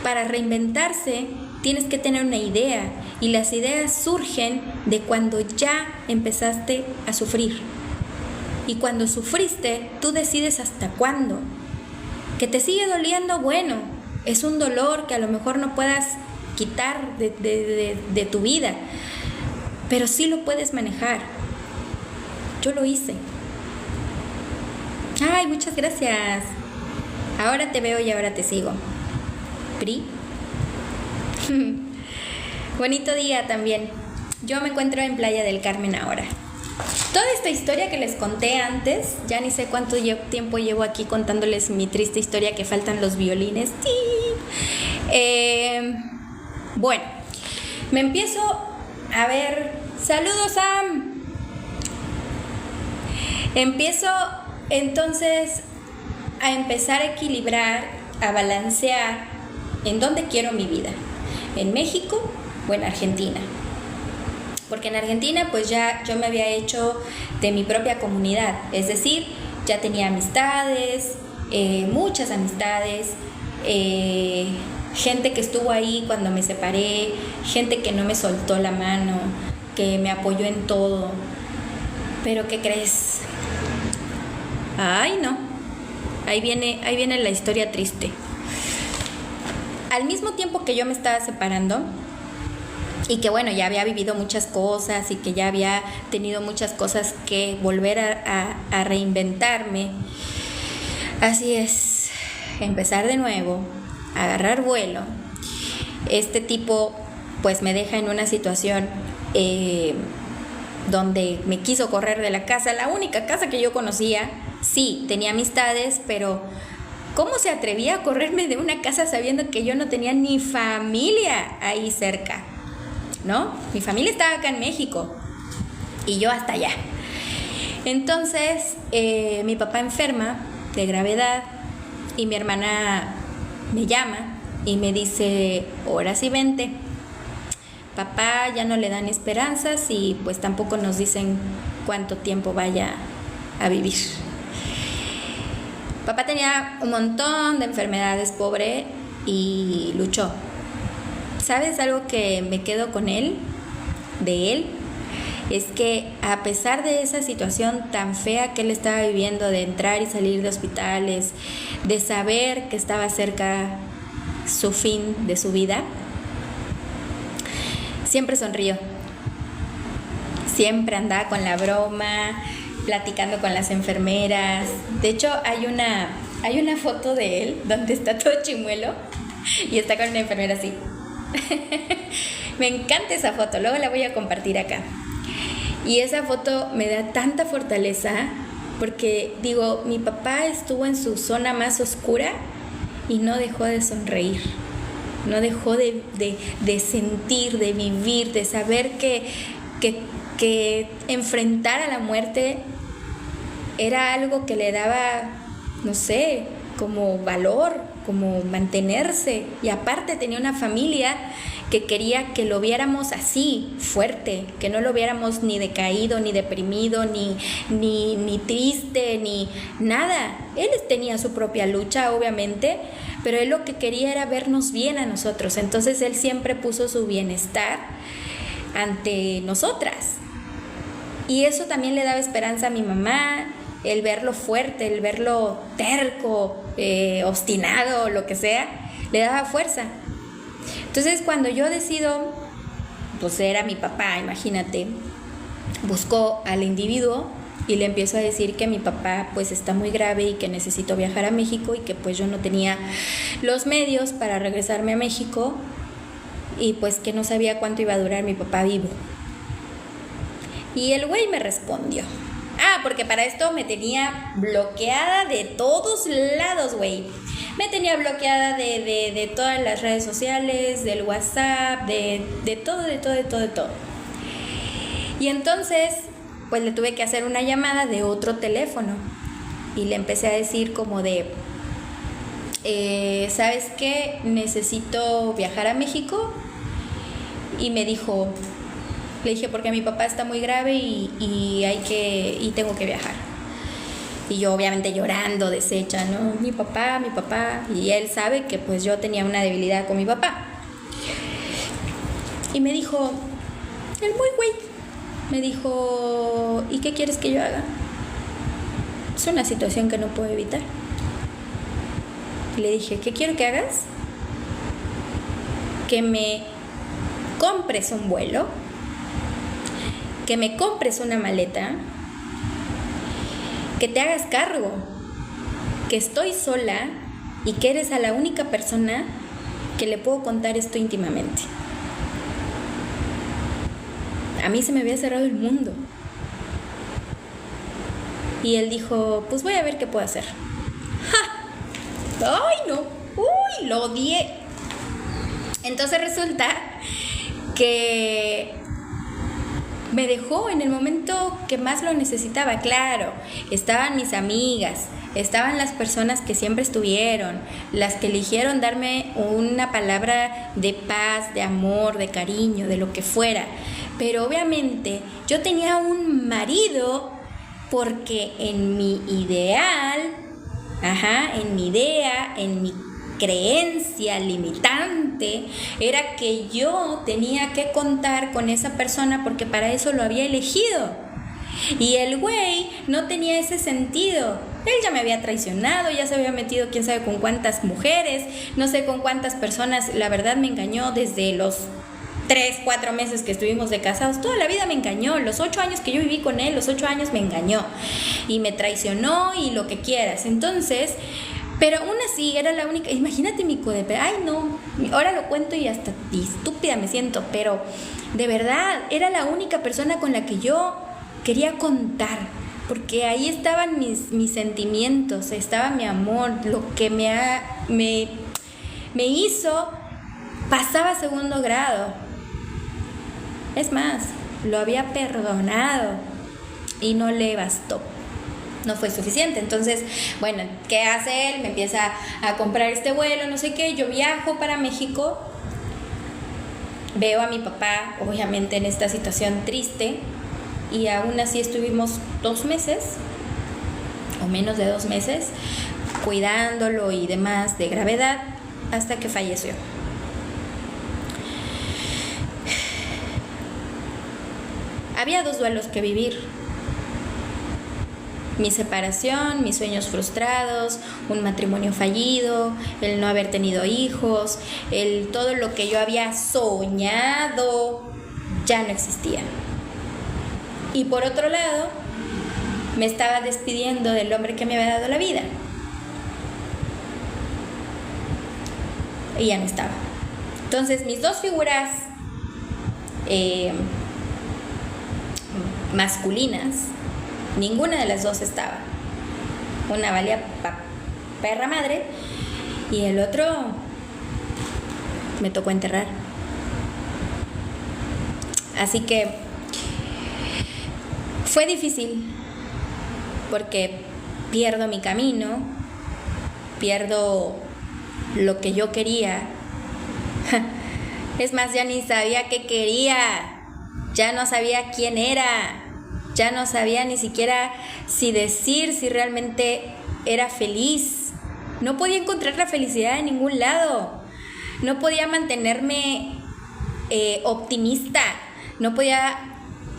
Para reinventarse tienes que tener una idea y las ideas surgen de cuando ya empezaste a sufrir. Y cuando sufriste, tú decides hasta cuándo. Que te sigue doliendo, bueno, es un dolor que a lo mejor no puedas quitar de tu vida, pero sí lo puedes manejar. Yo lo hice. Ay, muchas gracias. Ahora te veo y ahora te sigo. Pri. Bonito día también. Yo me encuentro en Playa del Carmen ahora. Toda esta historia que les conté antes, ya ni sé cuánto tiempo llevo aquí contándoles mi triste historia que faltan los violines. Bueno, me empiezo a ver. ¡Saludos, Sam! Empiezo entonces a empezar a equilibrar, a balancear en dónde quiero mi vida, en México o en Argentina. Porque en Argentina pues ya yo me había hecho de mi propia comunidad, es decir, ya tenía amistades, muchas amistades, gente que estuvo ahí cuando me separé, gente que no me soltó la mano, que me apoyó en todo. Pero ¿qué crees? Ay, no. Ahí viene la historia triste. Al mismo tiempo que yo me estaba separando y que bueno, ya había vivido muchas cosas y que ya había tenido muchas cosas que volver a reinventarme, así es, empezar de nuevo, agarrar vuelo. Este tipo pues me deja en una situación donde me quiso correr de la casa, la única casa que yo conocía. Sí, tenía amistades, pero ¿cómo se atrevía a correrme de una casa sabiendo que yo no tenía ni familia ahí cerca? ¿No? Mi familia estaba acá en México y yo hasta allá. Entonces, mi papá enferma de gravedad y mi hermana me llama y me dice, ahora sí vente. Papá ya no le dan esperanzas y pues tampoco nos dicen cuánto tiempo vaya a vivir. Papá tenía un montón de enfermedades, pobre, y luchó. ¿Sabes algo que me quedo con él? De él. Es que a pesar de esa situación tan fea que él estaba viviendo, de entrar y salir de hospitales, de saber que estaba cerca su fin de su vida, siempre sonrió. Siempre andaba con la broma, platicando con las enfermeras. De hecho, hay una foto de él donde está todo chimuelo y está con una enfermera así. Me encanta esa foto, luego la voy a compartir acá. Y esa foto me da tanta fortaleza porque digo, mi papá estuvo en su zona más oscura y no dejó de sonreír, no dejó de sentir, de vivir, de saber que enfrentar a la muerte era algo que le daba, no sé, como valor, como mantenerse. Y aparte tenía una familia que quería que lo viéramos así, fuerte, que no lo viéramos ni decaído, ni deprimido, ni triste, ni nada. Él tenía su propia lucha, obviamente, pero él lo que quería era vernos bien a nosotros. Entonces él siempre puso su bienestar ante nosotras. Y eso también le daba esperanza a mi mamá, el verlo fuerte, el verlo terco, obstinado, lo que sea, le daba fuerza. Entonces cuando yo decido, pues era mi papá, imagínate, buscó al individuo y le empiezo a decir que mi papá pues está muy grave y que necesito viajar a México y que pues yo no tenía los medios para regresarme a México y pues que no sabía cuánto iba a durar mi papá vivo. Y el güey me respondió. Porque para esto me tenía bloqueada de todos lados, güey. Me tenía bloqueada de todas las redes sociales, del WhatsApp, de todo. Y entonces, pues le tuve que hacer una llamada de otro teléfono. Y le empecé a decir como de, ¿sabes qué? Necesito viajar a México. Y me dijo, le dije, porque mi papá está muy grave y tengo que viajar. Y yo obviamente llorando, deshecha, ¿no? Mi papá. Y él sabe que pues yo tenía una debilidad con mi papá. Y me dijo, el muy güey, me dijo, ¿y qué quieres que yo haga? Es una situación que no puedo evitar. Y le dije, ¿qué quiero que hagas? Que me compres un vuelo, que me compres una maleta, que te hagas cargo, que estoy sola y que eres a la única persona que le puedo contar esto íntimamente. A mí se me había cerrado el mundo. Y él dijo, pues voy a ver qué puedo hacer. ¡Ja! ¡Ay, no! ¡Uy! Lo odié. Entonces resulta que me dejó en el momento que más lo necesitaba. Claro, estaban mis amigas, estaban las personas que siempre estuvieron, las que eligieron darme una palabra de paz, de amor, de cariño, de lo que fuera. Pero obviamente yo tenía un marido porque en mi ideal, en mi idea, en mi creencia limitante, era que yo tenía que contar con esa persona porque para eso lo había elegido. Y el güey no tenía ese sentido. Él ya me había traicionado, ya se había metido quién sabe con cuántas mujeres, no sé con cuántas personas. La verdad me engañó desde los 3, 4 meses que estuvimos de casados. Toda la vida me engañó. Los 8 años que yo viví con él, los 8 años me engañó y me traicionó y lo que quieras. Entonces, pero aún así era la única. Imagínate mi codependencia. Ay, no, ahora lo cuento y hasta estúpida me siento, pero de verdad era la única persona con la que yo quería contar, porque ahí estaban mis sentimientos, estaba mi amor, lo que me hizo pasaba a segundo grado. Es más, lo había perdonado y no le bastó. No fue suficiente. Entonces, bueno, ¿qué hace él? Me empieza a comprar este vuelo, no sé qué. Yo viajo para México. Veo a mi papá, obviamente, en esta situación triste. Y aún así estuvimos 2 meses, o menos de 2 meses, cuidándolo y demás de gravedad, hasta que falleció. Había 2 duelos que vivir. Mi separación, mis sueños frustrados, un matrimonio fallido, el no haber tenido hijos, todo lo que yo había soñado ya no existía. Y por otro lado, me estaba despidiendo del hombre que me había dado la vida. Y ya no estaba. Entonces, mis 2 figuras masculinas, ninguna de las 2 estaba. Una valía perra madre y el otro me tocó enterrar. Así que fue difícil porque pierdo mi camino, pierdo lo que yo quería. Es más, ya ni sabía qué quería, ya no sabía quién era. Ya no sabía ni siquiera si decir si realmente era feliz. No podía encontrar la felicidad en ningún lado. No podía mantenerme optimista. No podía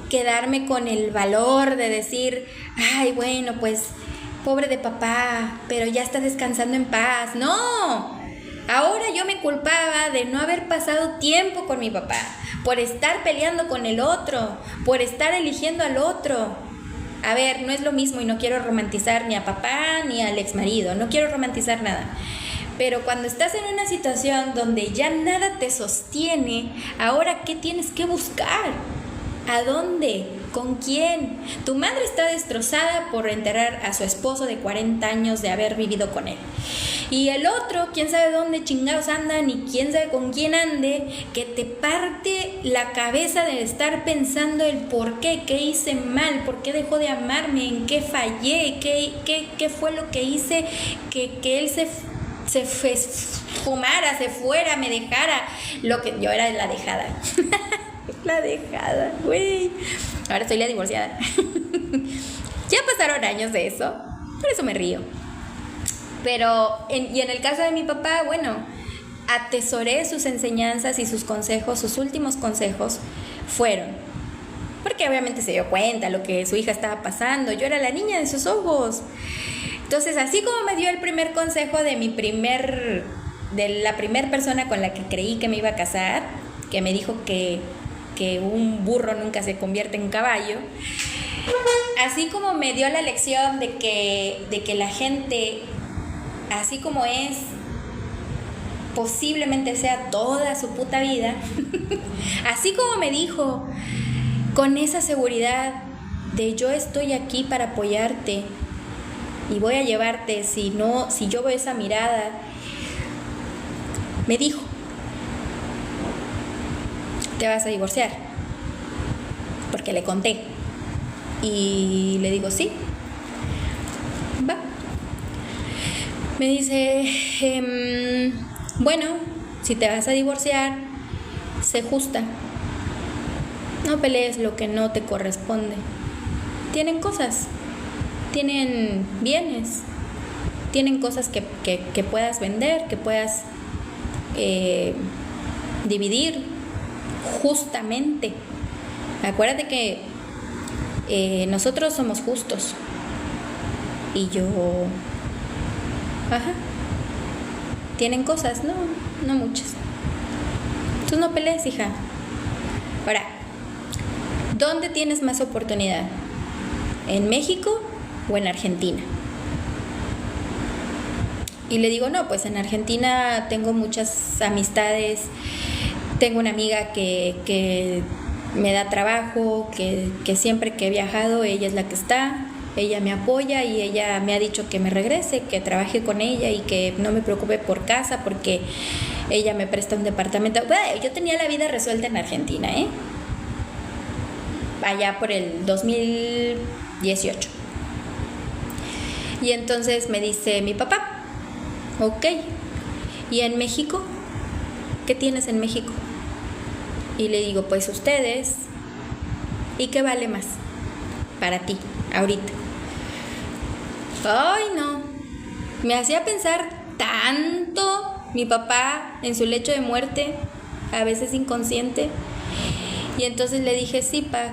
quedarme con el valor de decir, ay, bueno, pues pobre de papá, pero ya está descansando en paz. No, Ahora yo me culpaba de no haber pasado tiempo con mi papá, por estar peleando con el otro, por estar eligiendo al otro. A ver, no es lo mismo y no quiero romantizar ni a papá ni al exmarido, no quiero romantizar nada. Pero cuando estás en una situación donde ya nada te sostiene, ahora ¿qué tienes que buscar? ¿A dónde? ¿Con quién? Tu madre está destrozada por enterrar a su esposo de 40 años de haber vivido con él. Y el otro, quién sabe dónde chingados anda, ni quién sabe con quién ande, que te parte la cabeza de estar pensando el por qué hice mal, por qué dejó de amarme, en qué fallé, qué fue lo que hice, que él se fumara, se fuera, me dejara. Lo que yo era la dejada. La dejada, güey. Ahora soy la divorciada. Ya pasaron años de eso, por eso me río. Pero, y en el caso de mi papá, bueno, atesoré sus enseñanzas y sus consejos, sus últimos consejos fueron, porque obviamente se dio cuenta lo que su hija estaba pasando, yo era la niña de sus ojos. Entonces, así como me dio el primer consejo de la primer persona con la que creí que me iba a casar, que me dijo que un burro nunca se convierte en caballo, así como me dio la lección de que la gente, así como es, posiblemente sea toda su puta vida, así como me dijo, con esa seguridad de yo estoy aquí para apoyarte y voy a llevarte, si yo veo esa mirada, me dijo, te vas a divorciar, porque le conté, y le digo, sí, va. Me dice, bueno, si te vas a divorciar, sé justa, no pelees lo que no te corresponde. Tienen cosas, tienen bienes, tienen cosas que puedas vender, que puedas dividir justamente. Acuérdate que nosotros somos justos. Y yo, tienen cosas, no muchas. Tú no pelees, hija. Ahora, ¿dónde tienes más oportunidad? ¿En México o en Argentina? Y le digo, no, pues en Argentina tengo muchas amistades, tengo una amiga que me da trabajo, que siempre que he viajado ella es la que está, ella me apoya y ella me ha dicho que me regrese, que trabaje con ella y que no me preocupe por casa porque ella me presta un departamento. Bueno, yo tenía la vida resuelta en Argentina, allá por el 2018. Y entonces me dice mi papá, ok, ¿y en México? ¿Qué tienes en México? Y le digo, pues ustedes. ¿Y qué vale más para ti ahorita? Ay, no. Me hacía pensar tanto mi papá en su lecho de muerte, a veces inconsciente. Y entonces le dije, sí, pa,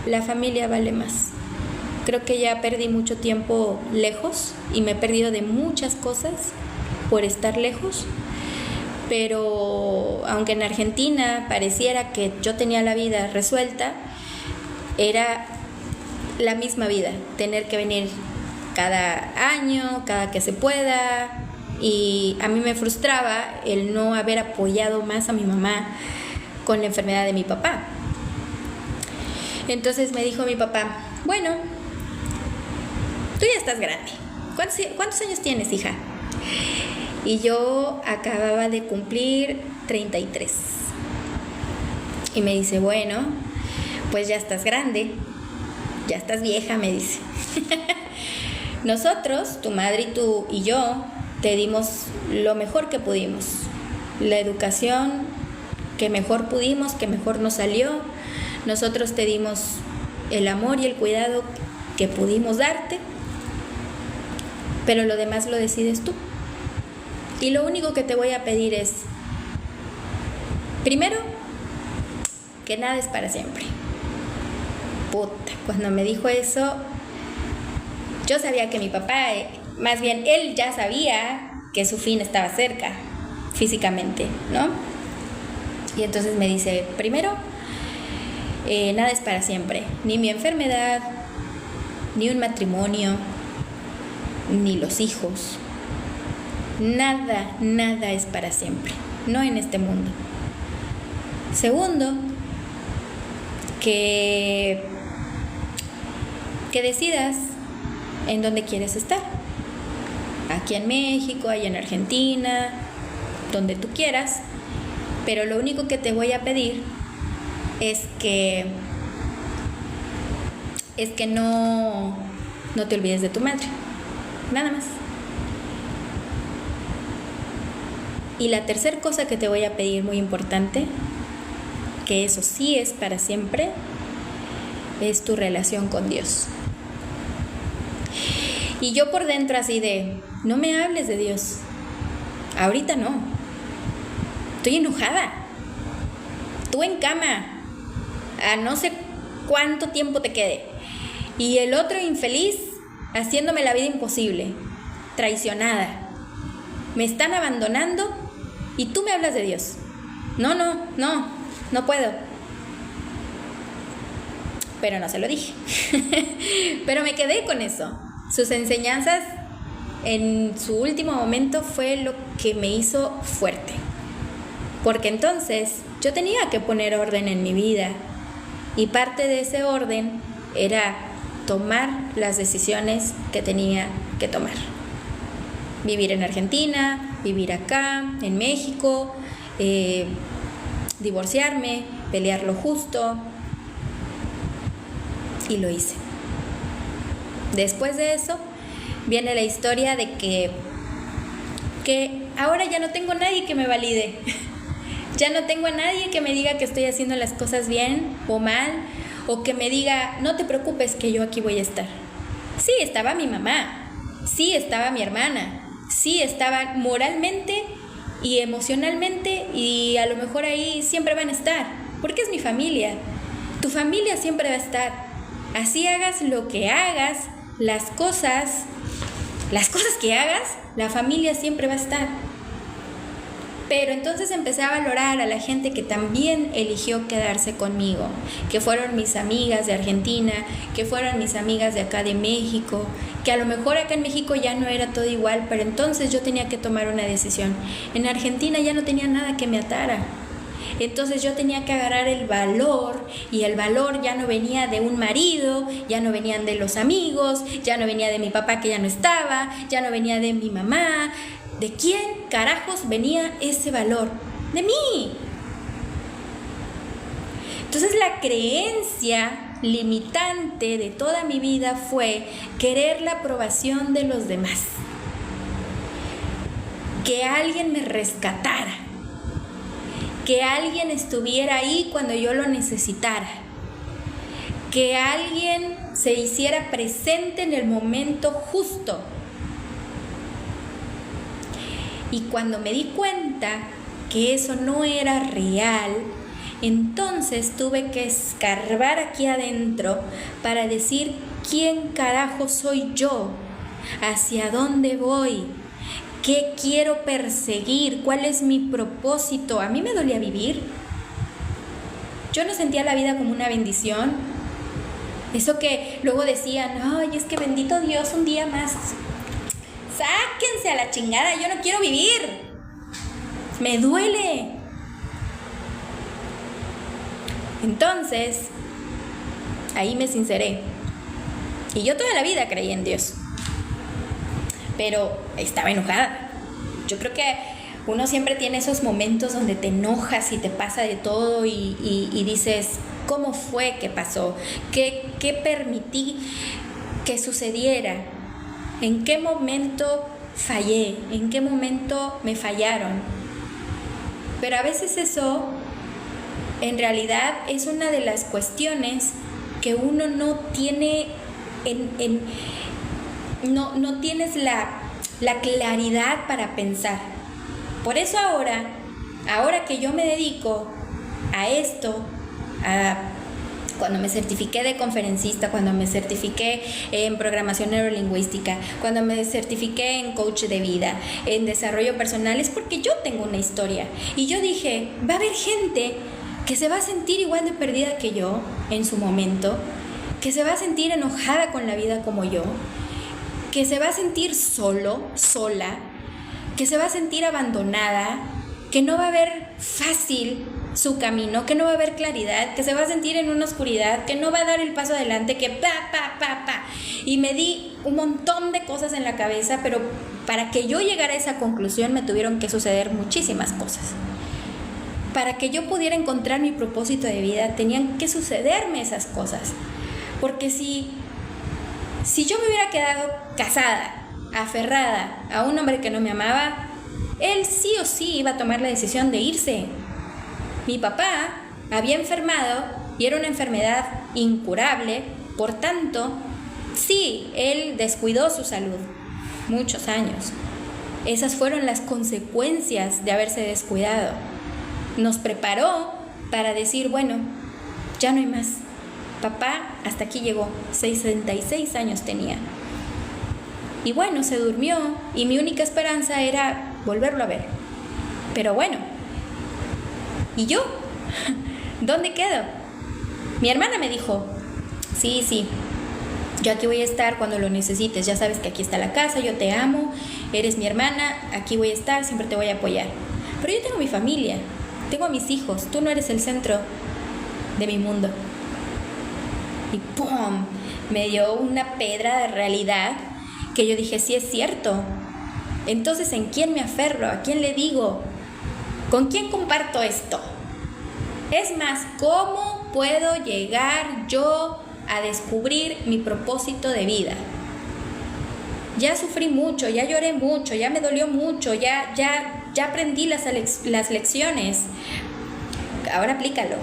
la familia vale más. Creo que ya perdí mucho tiempo lejos y me he perdido de muchas cosas por estar lejos. Pero aunque en Argentina pareciera que yo tenía la vida resuelta, era la misma vida, tener que venir cada año, cada que se pueda, y a mí me frustraba el no haber apoyado más a mi mamá con la enfermedad de mi papá. Entonces me dijo mi papá, bueno, tú ya estás grande, ¿cuántos años tienes, hija? Y yo acababa de cumplir 33. Y me dice, bueno, pues ya estás grande, ya estás vieja, me dice. Nosotros, tu madre y tú y yo, te dimos lo mejor que pudimos. La educación que mejor pudimos, que mejor nos salió. Nosotros te dimos el amor y el cuidado que pudimos darte. Pero lo demás lo decides tú. Y lo único que te voy a pedir es, primero, que nada es para siempre. Puta, cuando me dijo eso, yo sabía que mi papá, más bien él ya sabía que su fin estaba cerca. físicamente, ¿no? Y entonces me dice, primero, nada es para siempre, ni mi enfermedad, ni un matrimonio, ni los hijos. Nada es para siempre, no en este mundo. Segundo, que decidas en dónde quieres estar. Aquí en México, allá en Argentina, donde tú quieras. Pero lo único que te voy a pedir es que no te olvides de tu madre. Nada más. Y la tercera cosa que te voy a pedir, muy importante, que eso sí es para siempre, es tu relación con Dios. Y yo por dentro así de, no me hables de Dios. Ahorita no. Estoy enojada. Tú en cama. A no sé cuánto tiempo te quede. Y el otro infeliz haciéndome la vida imposible. Traicionada. Me están abandonando y tú me hablas de Dios. No puedo. Pero no se lo dije. Pero me quedé con eso. Sus enseñanzas en su último momento fue lo que me hizo fuerte. Porque entonces yo tenía que poner orden en mi vida. Y parte de ese orden era tomar las decisiones que tenía que tomar. Vivir en Argentina, vivir acá, en México, divorciarme, pelear lo justo. Y lo hice. Después de eso viene la historia de que ahora ya no tengo a nadie que me valide. Ya no tengo a nadie que me diga que estoy haciendo las cosas bien o mal, o que me diga, no te preocupes que yo aquí voy a estar. Sí, estaba mi mamá, sí, estaba mi hermana, sí, estaba moralmente y emocionalmente, y a lo mejor ahí siempre van a estar, porque es mi familia. Tu familia siempre va a estar. Así hagas lo que hagas, las cosas que hagas, la familia siempre va a estar. Pero entonces empecé a valorar a la gente que también eligió quedarse conmigo, que fueron mis amigas de Argentina, que fueron mis amigas de acá de México, que a lo mejor acá en México ya no era todo igual, pero entonces yo tenía que tomar una decisión. En Argentina ya no tenía nada que me atara. Entonces yo tenía que agarrar el valor, y el valor ya no venía de un marido, ya no venían de los amigos, ya no venía de mi papá que ya no estaba, ya no venía de mi mamá. ¿De quién carajos venía ese valor? De mí. Entonces la creencia limitante de toda mi vida fue querer la aprobación de los demás. Que alguien me rescatara. Que alguien estuviera ahí cuando yo lo necesitara. Que alguien se hiciera presente en el momento justo. Y cuando me di cuenta que eso no era real, entonces tuve que escarbar aquí adentro para decir quién carajo soy yo, hacia dónde voy, qué quiero perseguir, cuál es mi propósito. A mí me dolía vivir. Yo no sentía la vida como una bendición. Eso que luego decían, ay, es que bendito Dios, un día más. Sáquense a la chingada, yo no quiero vivir. Me duele. Entonces, ahí me sinceré. Y yo toda la vida creí en Dios. Pero estaba enojada. Yo creo que uno siempre tiene esos momentos donde te enojas y te pasa de todo y dices, ¿cómo fue que pasó? ¿Qué permití que sucediera? ¿En qué momento fallé? ¿En qué momento me fallaron? Pero a veces eso, en realidad, es una de las cuestiones que uno no tiene no tienes la claridad para pensar. Por eso ahora que yo me dedico a esto, cuando me certifiqué de conferencista, cuando me certifiqué en programación neurolingüística, cuando me certifiqué en coach de vida, en desarrollo personal, es porque yo tengo una historia. Y yo dije, va a haber gente que se va a sentir igual de perdida que yo en su momento, que se va a sentir enojada con la vida como yo, que se va a sentir solo, sola, que se va a sentir abandonada, que no va a ver fácil su camino, que no va a haber claridad, que se va a sentir en una oscuridad, que no va a dar el paso adelante, que pa. Y me di un montón de cosas en la cabeza, pero para que yo llegara a esa conclusión me tuvieron que suceder muchísimas cosas. Para que yo pudiera encontrar mi propósito de vida, tenían que sucederme esas cosas. Porque si yo me hubiera quedado casada, aferrada a un hombre que no me amaba, él sí o sí iba a tomar la decisión de irse. Mi papá había enfermado y era una enfermedad incurable, por tanto, sí, él descuidó su salud muchos años. Esas fueron las consecuencias de haberse descuidado. Nos preparó para decir, bueno, ya no hay más. Papá hasta aquí llegó, 66 años tenía. Y bueno, se durmió y mi única esperanza era volverlo a ver. Pero bueno, ¿y yo? ¿Dónde quedo? Mi hermana me dijo, sí, yo aquí voy a estar cuando lo necesites. Ya sabes que aquí está la casa, yo te amo, eres mi hermana, aquí voy a estar, siempre te voy a apoyar. Pero yo tengo mi familia, tengo a mis hijos, tú no eres el centro de mi mundo. Y ¡pum! Me dio una pedra de realidad que yo dije, sí es cierto. Entonces, ¿en quién me aferro? ¿A quién le digo? ¿Con quién comparto esto? Es más, ¿cómo puedo llegar yo a descubrir mi propósito de vida? Ya sufrí mucho, ya lloré mucho, ya me dolió mucho, ya aprendí las lecciones. Ahora aplícalo.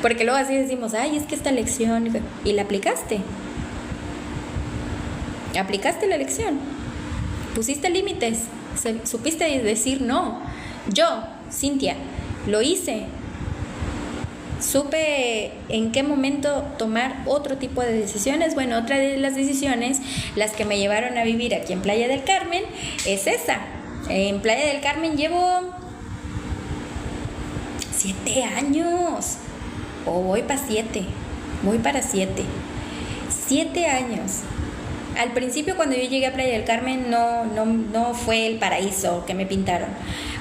Porque luego así decimos, ay, es que esta lección... Y la aplicaste. Aplicaste la lección. Pusiste límites. Supiste decir no. Yo, Cintia, lo hice. Supe en qué momento tomar otro tipo de decisiones. Bueno, otra de las decisiones, las que me llevaron a vivir aquí en Playa del Carmen, es esa. En Playa del Carmen llevo 7 años. O voy para 7. Voy para 7. 7 años. Al principio, cuando yo llegué a Playa del Carmen, no fue el paraíso que me pintaron.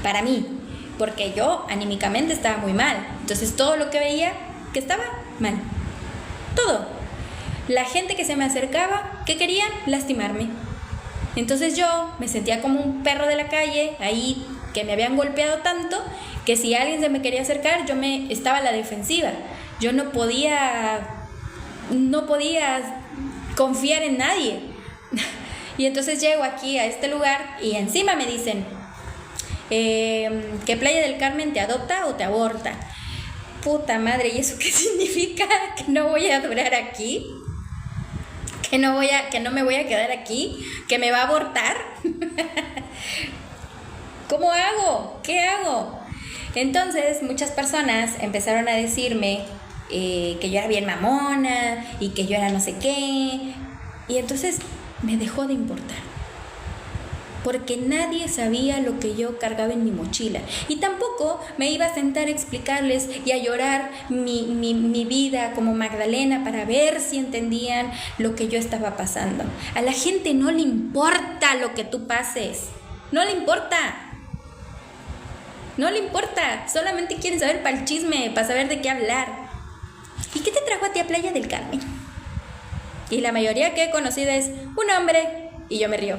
Para mí. Porque yo anímicamente estaba muy mal. Entonces todo lo que veía que estaba mal. Todo. La gente que se me acercaba, ¿qué querían? Lastimarme. Entonces yo me sentía como un perro de la calle, ahí que me habían golpeado tanto, que si alguien se me quería acercar, yo estaba a la defensiva. Yo no podía confiar en nadie. Y entonces llego aquí a este lugar y encima me dicen que Playa del Carmen te adopta o te aborta. Puta madre, ¿y eso qué significa? ¿Que no voy a durar aquí? ¿Que no me voy a quedar aquí? ¿Que me va a abortar? ¿Cómo hago? ¿Qué hago? Entonces muchas personas empezaron a decirme que yo era bien mamona y que yo era no sé qué. Y entonces me dejó de importar. Porque nadie sabía lo que yo cargaba en mi mochila. Y tampoco me iba a sentar a explicarles y a llorar mi vida como Magdalena para ver si entendían lo que yo estaba pasando. A la gente no le importa lo que tú pases. No le importa. No le importa. Solamente quieren saber para el chisme, para saber de qué hablar. ¿Y qué te trajo a ti a Playa del Carmen? Y la mayoría que he conocido es un hombre. Y yo me río.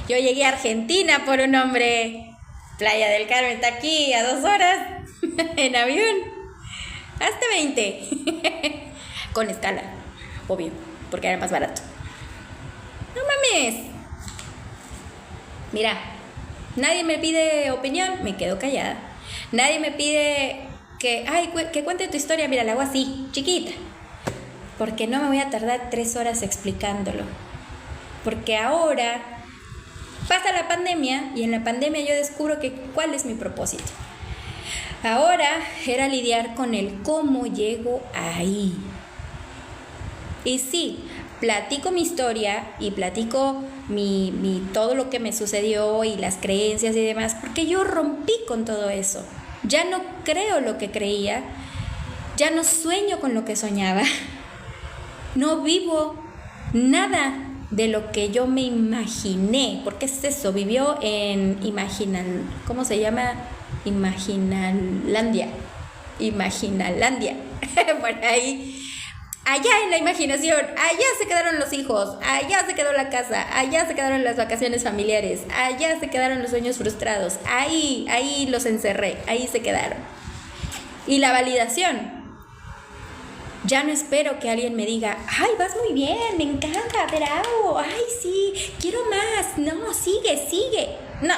Yo llegué a Argentina por un hombre. Playa del Carmen está aquí a 2 horas en avión. Hasta 20. Con escala, obvio, porque era más barato. No mames. Mira, nadie me pide opinión, me quedo callada. Nadie me pide que cuente tu historia, mira, la hago así, chiquita. Porque no me voy a tardar 3 horas explicándolo. Porque ahora pasa la pandemia y en la pandemia yo descubro cuál es mi propósito. Ahora era lidiar con el cómo llego ahí. Y sí, platico mi historia y platico todo lo que me sucedió y las creencias y demás, porque yo rompí con todo eso. Ya no creo lo que creía, ya no sueño con lo que soñaba, no vivo nada de lo que yo me imaginé, porque es eso, vivió en ¿cómo se llama? Imaginalandia, por ahí. Allá en la imaginación, allá se quedaron los hijos, allá se quedó la casa, allá se quedaron las vacaciones familiares, allá se quedaron los sueños frustrados, ahí los encerré, ahí se quedaron. Y la validación. Ya no espero que alguien me diga, ay, vas muy bien, me encanta, bravo, ay, sí, quiero más, no, sigue. No,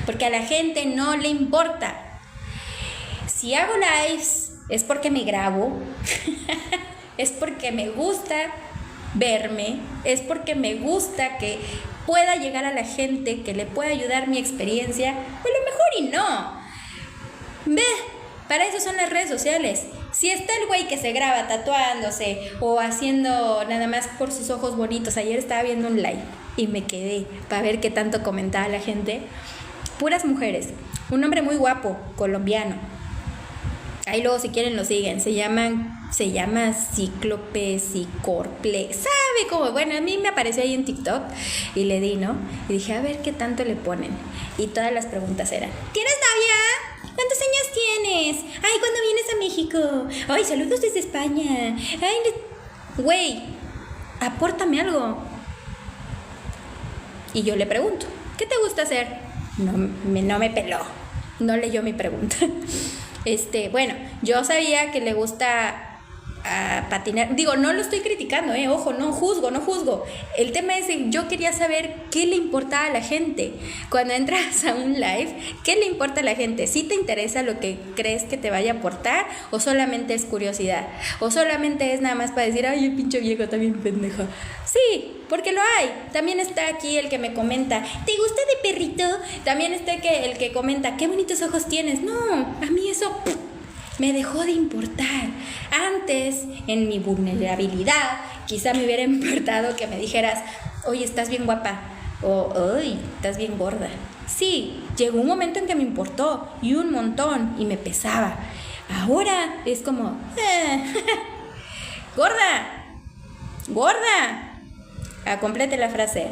porque a la gente no le importa. Si hago lives es porque me grabo, es porque me gusta verme, es porque me gusta que pueda llegar a la gente, que le pueda ayudar mi experiencia, o a lo mejor y no. Para eso son las redes sociales. Si está el güey que se graba tatuándose o haciendo nada más por sus ojos bonitos, ayer estaba viendo un live y me quedé para ver qué tanto comentaba la gente. Puras mujeres, un hombre muy guapo, colombiano. Ahí luego si quieren lo siguen, se llama Cíclope, Cicorple, ¿sabe cómo? Bueno, a mí me apareció ahí en TikTok y le di, ¿no? Y dije, a ver qué tanto le ponen. Y todas las preguntas eran, ¿tienes novia? ¿Cuántos años tienes? Ay, ¿cuándo vienes a México? Ay, saludos desde España. Ay, güey, apórtame algo. Y yo le pregunto, ¿qué te gusta hacer? No me peló, no leyó mi pregunta. Bueno, yo sabía que le gusta patinar. Digo, no lo estoy criticando, ojo, no juzgo. El tema es que yo quería saber qué le importaba a la gente. Cuando entras a un live, ¿qué le importa a la gente? ¿Sí te interesa lo que crees que te vaya a aportar? ¿O solamente es curiosidad? ¿O solamente es nada más para decir, ay, el pinche viejo está bien pendeja? Sí, porque lo hay. También está aquí el que me comenta, ¿te gusta de perrito? También está el que comenta, qué bonitos ojos tienes. No, a mí eso me dejó de importar. Antes, en mi vulnerabilidad, quizá me hubiera importado que me dijeras, oye, estás bien guapa, o oye, estás bien gorda. Sí, llegó un momento en que me importó, y un montón, y me pesaba. Ahora es como, gorda. Complete la frase.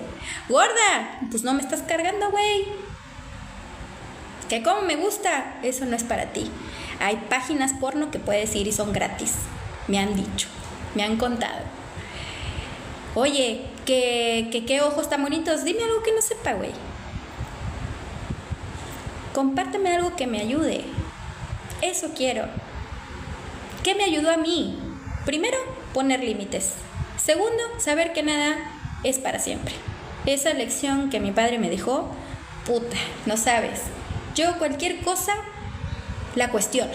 Gorda, pues no me estás cargando, güey. Que como me gusta, eso no es para ti. Hay páginas porno que puedes ir y son gratis. Me han dicho, me han contado. Oye, qué ojos tan bonitos. Dime algo que no sepa, güey. Compárteme algo que me ayude. Eso quiero. ¿Qué me ayudó a mí? Primero, poner límites. Segundo, saber que nada es para siempre. Esa lección que mi padre me dejó, puta, no sabes. Yo cualquier cosa la cuestiono.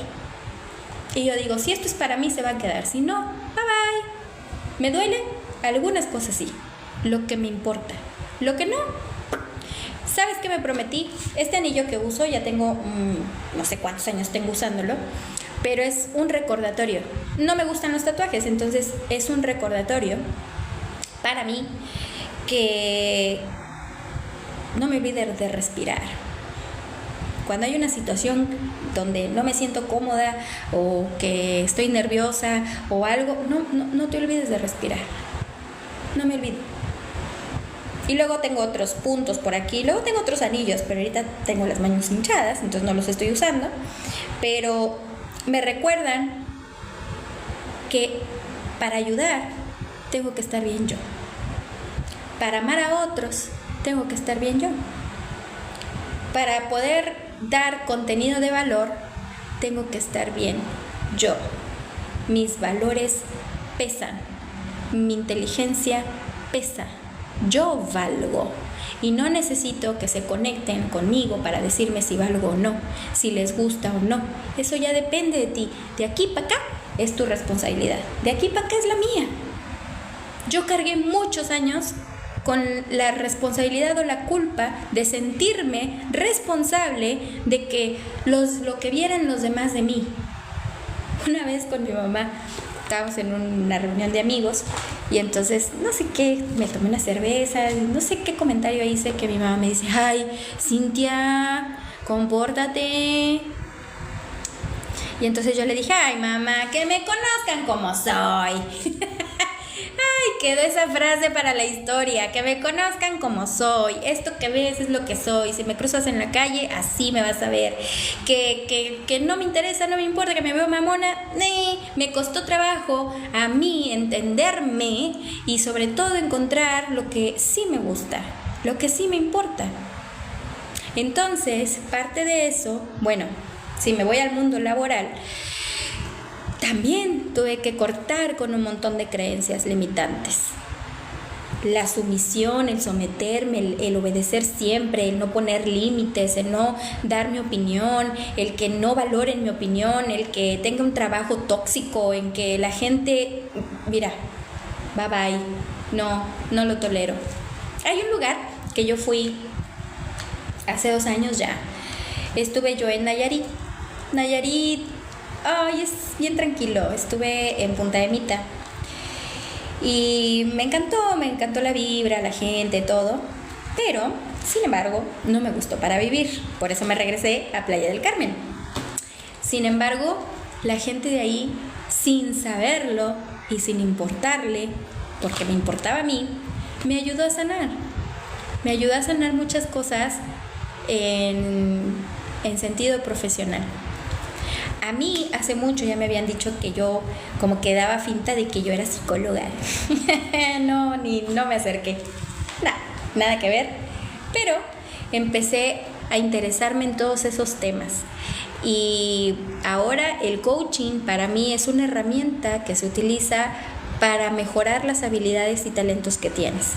Y yo digo, si esto es para mí, se va a quedar. Si no, bye bye. ¿Me duele? Algunas cosas sí. Lo que me importa. Lo que no, ¿sabes qué me prometí? Este anillo que uso, ya tengo, no sé cuántos años tengo usándolo, pero es un recordatorio. No me gustan los tatuajes, entonces es un recordatorio para mí que no me olvide de respirar. Cuando hay una situación donde no me siento cómoda o que estoy nerviosa o algo, no te olvides de respirar. No me olvido. Y luego tengo otros puntos por aquí, luego tengo otros anillos, pero ahorita tengo las manos hinchadas, entonces no los estoy usando, pero me recuerdan que para ayudar tengo que estar bien yo. Para amar a otros tengo que estar bien yo. Para poder dar contenido de valor tengo que estar bien yo. Mis valores pesan, mi inteligencia pesa. Yo valgo y no necesito que se conecten conmigo para decirme si valgo o no, si les gusta o no. Eso ya depende de ti. De aquí para acá es tu responsabilidad. De aquí para acá es la mía. Yo cargué muchos años con la responsabilidad o la culpa de sentirme responsable de que lo que vieran los demás de mí. Una vez con mi mamá estábamos en una reunión de amigos y entonces no sé qué, me tomé una cerveza, no sé qué comentario hice que mi mamá me dice: ay, Cintia, compórtate. Y entonces yo le dije: ay, mamá, que me conozcan como soy. Ay, quedó esa frase para la historia: que me conozcan como soy. Esto que ves es lo que soy. Si me cruzas en la calle, así me vas a ver. Que no me interesa, no me importa que me veo mamona. Me costó trabajo a mí entenderme y sobre todo encontrar lo que sí me gusta, lo que sí me importa. Entonces, parte de eso, bueno, si me voy al mundo laboral, también tuve que cortar con un montón de creencias limitantes. La sumisión, el someterme, el obedecer siempre, el no poner límites, el no dar mi opinión, el que no valoren mi opinión, el que tenga un trabajo tóxico, en que la gente, mira, bye bye, no lo tolero. Hay un lugar que yo fui hace 2 años ya. Estuve yo en Nayarit. Ay, es bien tranquilo. Estuve en Punta de Mita y me encantó la vibra, la gente, todo, pero sin embargo no me gustó para vivir, por eso me regresé a Playa del Carmen. Sin embargo, la gente de ahí, sin saberlo y sin importarle, porque me importaba a mí, me ayudó a sanar muchas cosas en sentido profesional. A mí hace mucho ya me habían dicho que yo como que daba finta de que yo era psicóloga. No me acerqué. Nada que ver. Pero empecé a interesarme en todos esos temas. Y ahora el coaching para mí es una herramienta que se utiliza para mejorar las habilidades y talentos que tienes.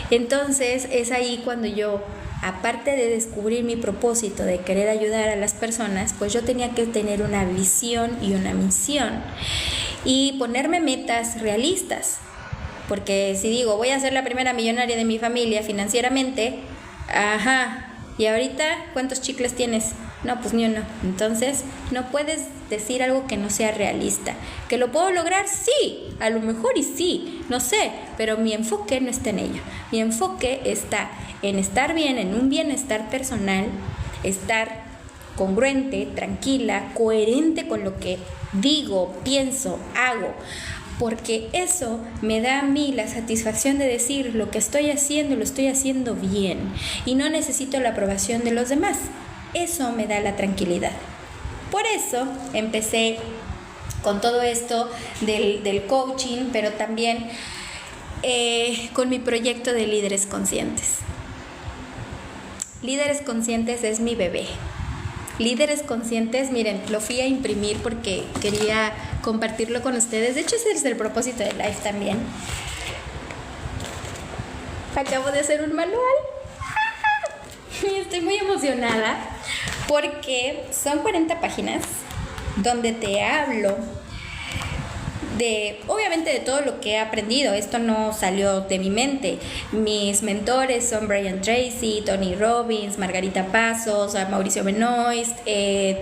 Entonces es ahí cuando yo, aparte de descubrir mi propósito de querer ayudar a las personas, pues yo tenía que tener una visión y una misión y ponerme metas realistas, porque si digo voy a ser la primera millonaria de mi familia financieramente, y ahorita ¿cuántos chicles tienes? No, pues ni uno. Entonces no puedes decir algo que no sea realista. ¿Que lo puedo lograr? Sí, a lo mejor y sí, no sé, pero mi enfoque no está en ello. Mi enfoque está en estar bien, en un bienestar personal, estar congruente, tranquila, coherente con lo que digo, pienso, hago, porque eso me da a mí la satisfacción de decir lo que estoy haciendo, lo estoy haciendo bien y no necesito la aprobación de los demás. Eso me da la tranquilidad. Por eso empecé con todo esto del coaching, pero también con mi proyecto de Líderes Conscientes. Líderes Conscientes es mi bebé. Líderes Conscientes, miren, lo fui a imprimir porque quería compartirlo con ustedes. De hecho, ese es el propósito de Life también. Acabo de hacer un manual. Estoy muy emocionada porque son 40 páginas donde te hablo obviamente de todo lo que he aprendido. Esto no salió de mi mente. Mis mentores son Brian Tracy, Tony Robbins, Margarita Pasos, Mauricio Benoist.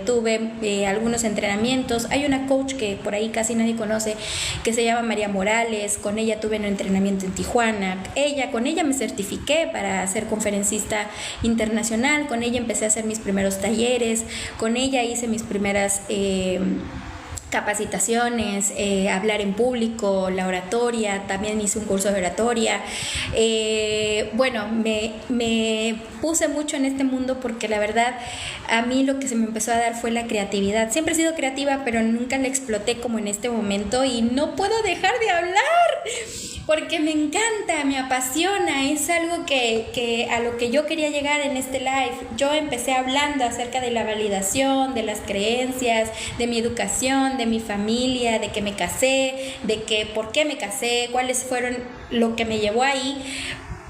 Tuve algunos entrenamientos. Hay una coach que por ahí casi nadie conoce que se llama María Morales. Con ella tuve un entrenamiento en Tijuana. Con ella me certifiqué para ser conferencista internacional. Con ella empecé a hacer mis primeros talleres. Con ella hice mis primeras capacitaciones, hablar en público, la oratoria, también hice un curso de oratoria. Bueno, me puse mucho en este mundo porque la verdad a mí lo que se me empezó a dar fue la creatividad. Siempre he sido creativa, pero nunca la exploté como en este momento y no puedo dejar de hablar porque me encanta, me apasiona, es algo que a lo que yo quería llegar en este live. Yo empecé hablando acerca de la validación, de las creencias, de mi educación, de mi familia, de que me casé, de que por qué me casé, cuáles fueron lo que me llevó ahí,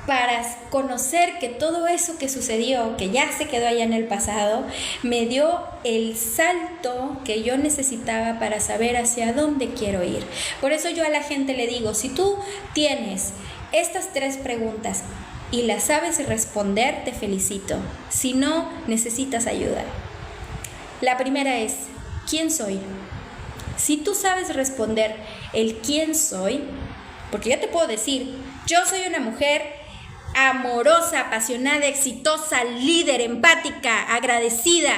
para conocer que todo eso que sucedió, que ya se quedó allá en el pasado, me dio el salto que yo necesitaba para saber hacia dónde quiero ir. Por eso yo a la gente le digo, si tú tienes estas 3 preguntas y las sabes responder, te felicito. Si no, necesitas ayuda. La primera es, ¿quién soy? Si tú sabes responder el quién soy, porque yo te puedo decir, yo soy una mujer amorosa, apasionada, exitosa, líder, empática, agradecida.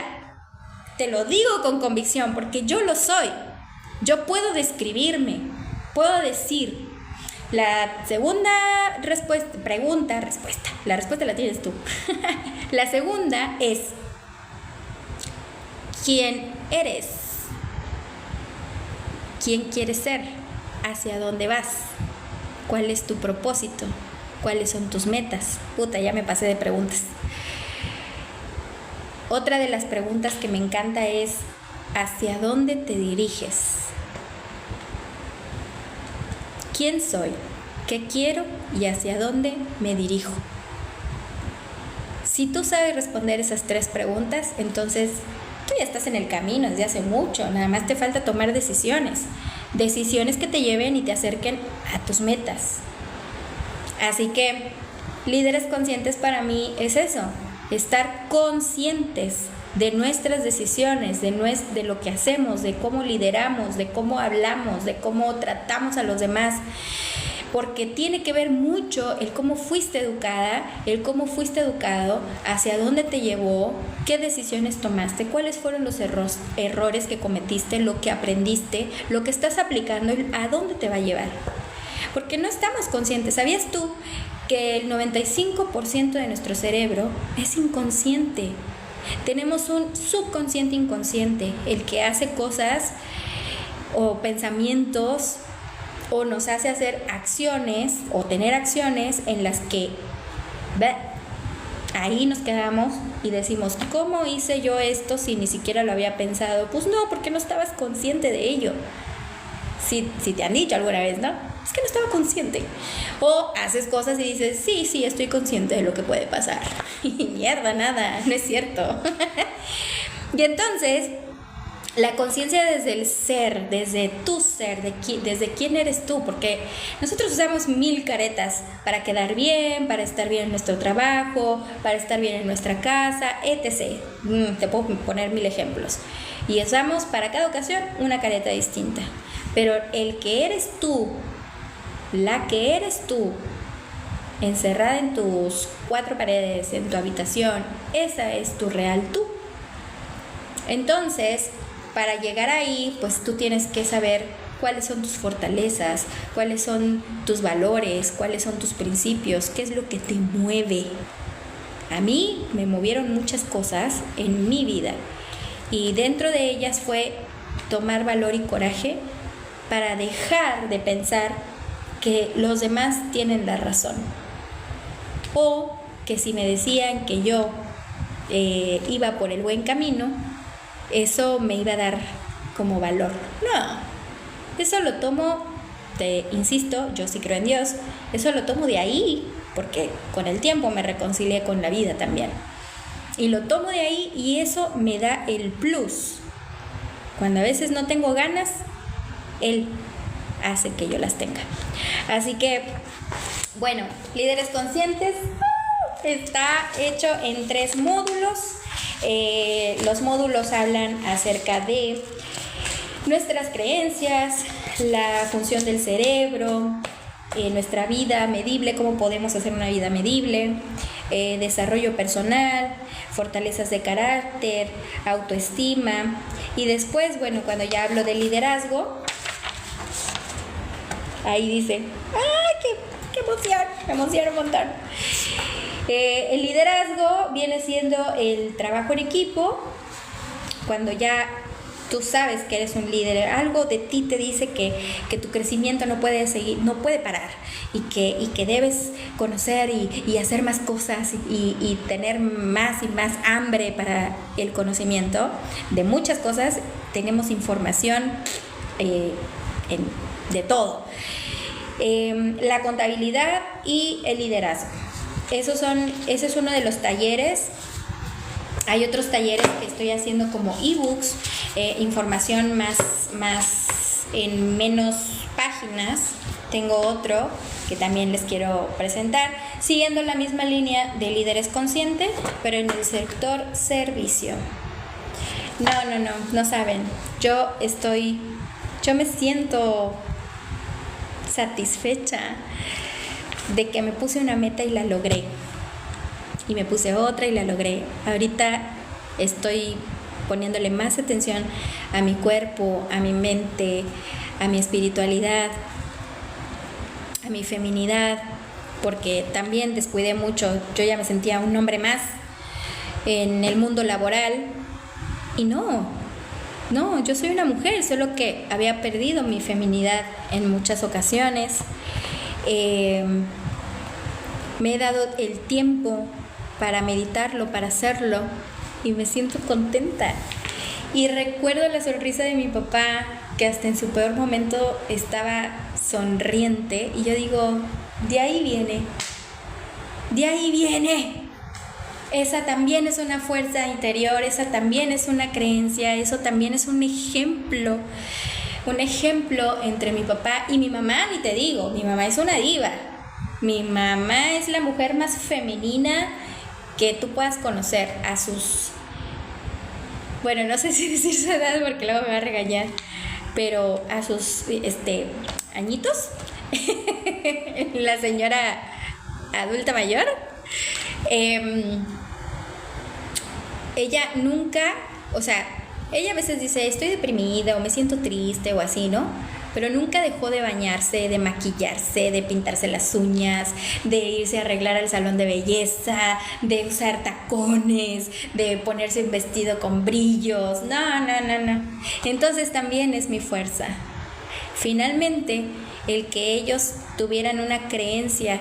Te lo digo con convicción porque yo lo soy. Yo puedo describirme, puedo decir. La segunda respuesta, la respuesta la tienes tú. La segunda es, ¿quién eres? ¿Quién quieres ser? ¿Hacia dónde vas? ¿Cuál es tu propósito? ¿Cuáles son tus metas? Puta, ya me pasé de preguntas. Otra de las preguntas que me encanta es, ¿hacia dónde te diriges? ¿Quién soy? ¿Qué quiero? ¿Y hacia dónde me dirijo? Si tú sabes responder esas 3 preguntas, entonces tú ya estás en el camino desde hace mucho. Nada más te falta tomar decisiones. Decisiones que te lleven y te acerquen a tus metas. Así que líderes conscientes para mí es eso. Estar conscientes de nuestras decisiones, de lo que hacemos, de cómo lideramos, de cómo hablamos, de cómo tratamos a los demás, porque tiene que ver mucho el cómo fuiste educada, el cómo fuiste educado, hacia dónde te llevó, qué decisiones tomaste, cuáles fueron los errores que cometiste, lo que aprendiste, lo que estás aplicando, a dónde te va a llevar. Porque no estamos conscientes. ¿Sabías tú que el 95% de nuestro cerebro es inconsciente? Tenemos un subconsciente inconsciente, el que hace cosas o pensamientos o nos hace hacer acciones o tener acciones en las que ahí nos quedamos y decimos, ¿cómo hice yo esto si ni siquiera lo había pensado? Pues no, porque no estabas consciente de ello. Si te han dicho alguna vez, ¿no? Es que no estaba consciente. O haces cosas y dices, sí, estoy consciente de lo que puede pasar. Y mierda, nada, no es cierto. Y entonces, la conciencia desde el ser, desde tu ser, desde quién eres tú, porque nosotros usamos 1000 caretas para quedar bien, para estar bien en nuestro trabajo, para estar bien en nuestra casa, etc. Te puedo poner 1000 ejemplos. Y usamos para cada ocasión una careta distinta. Pero el que eres tú, la que eres tú, encerrada en tus 4 paredes, en tu habitación, esa es tu real tú. Entonces, para llegar ahí, pues tú tienes que saber cuáles son tus fortalezas, cuáles son tus valores, cuáles son tus principios, qué es lo que te mueve. A mí me movieron muchas cosas en mi vida y dentro de ellas fue tomar valor y coraje para dejar de pensar que los demás tienen la razón, o que si me decían que yo iba por el buen camino, eso me iba a dar como valor. No, eso lo tomo, te insisto, yo sí creo en Dios, eso lo tomo de ahí, porque con el tiempo me reconcilié con la vida también, y lo tomo de ahí y eso me da el plus. Cuando a veces no tengo ganas, Él hace que yo las tenga. Así que, bueno, Líderes Conscientes está hecho en 3 módulos. Los módulos hablan acerca de nuestras creencias, la función del cerebro, nuestra vida medible, cómo podemos hacer una vida medible, desarrollo personal, fortalezas de carácter, autoestima. Y después, bueno, cuando ya hablo de liderazgo, ahí dice, ¡ay, qué emoción! Me emociona un montón. El liderazgo viene siendo el trabajo en equipo. Cuando ya tú sabes que eres un líder, algo de ti te dice que tu crecimiento no puede seguir, no puede parar, y que debes conocer y hacer más cosas y tener más y más hambre para el conocimiento de muchas cosas. Tenemos información de todo. La contabilidad y el liderazgo. Ese es uno de los talleres. Hay otros talleres que estoy haciendo como ebooks, información más en menos páginas. Tengo otro que también les quiero presentar, siguiendo la misma línea de líderes conscientes, pero en el sector servicio. No saben, yo me siento satisfecha de que me puse una meta y la logré, y me puse otra y la logré. Ahorita estoy poniéndole más atención a mi cuerpo, a mi mente, a mi espiritualidad, a mi feminidad, porque también descuidé mucho. Yo ya me sentía un hombre más en el mundo laboral, y no, yo soy una mujer, solo que había perdido mi feminidad en muchas ocasiones. Me he dado el tiempo para meditarlo, para hacerlo, y me siento contenta. Y recuerdo la sonrisa de mi papá, que hasta en su peor momento estaba sonriente, y yo digo, de ahí viene. Esa también es una fuerza interior, esa también es una creencia, eso también es un ejemplo entre mi papá y mi mamá. Ni te digo, mi mamá es una diva. Mi mamá es la mujer más femenina que tú puedas conocer. A sus, bueno, no sé si decir su edad porque luego me va a regañar, pero a sus añitos, la señora adulta mayor, ella nunca, ella a veces dice, estoy deprimida o me siento triste o así, ¿no? Pero nunca dejó de bañarse, de maquillarse, de pintarse las uñas, de irse a arreglar al salón de belleza, de usar tacones, de ponerse un vestido con brillos. No. Entonces también es mi fuerza. Finalmente, el que ellos tuvieran una creencia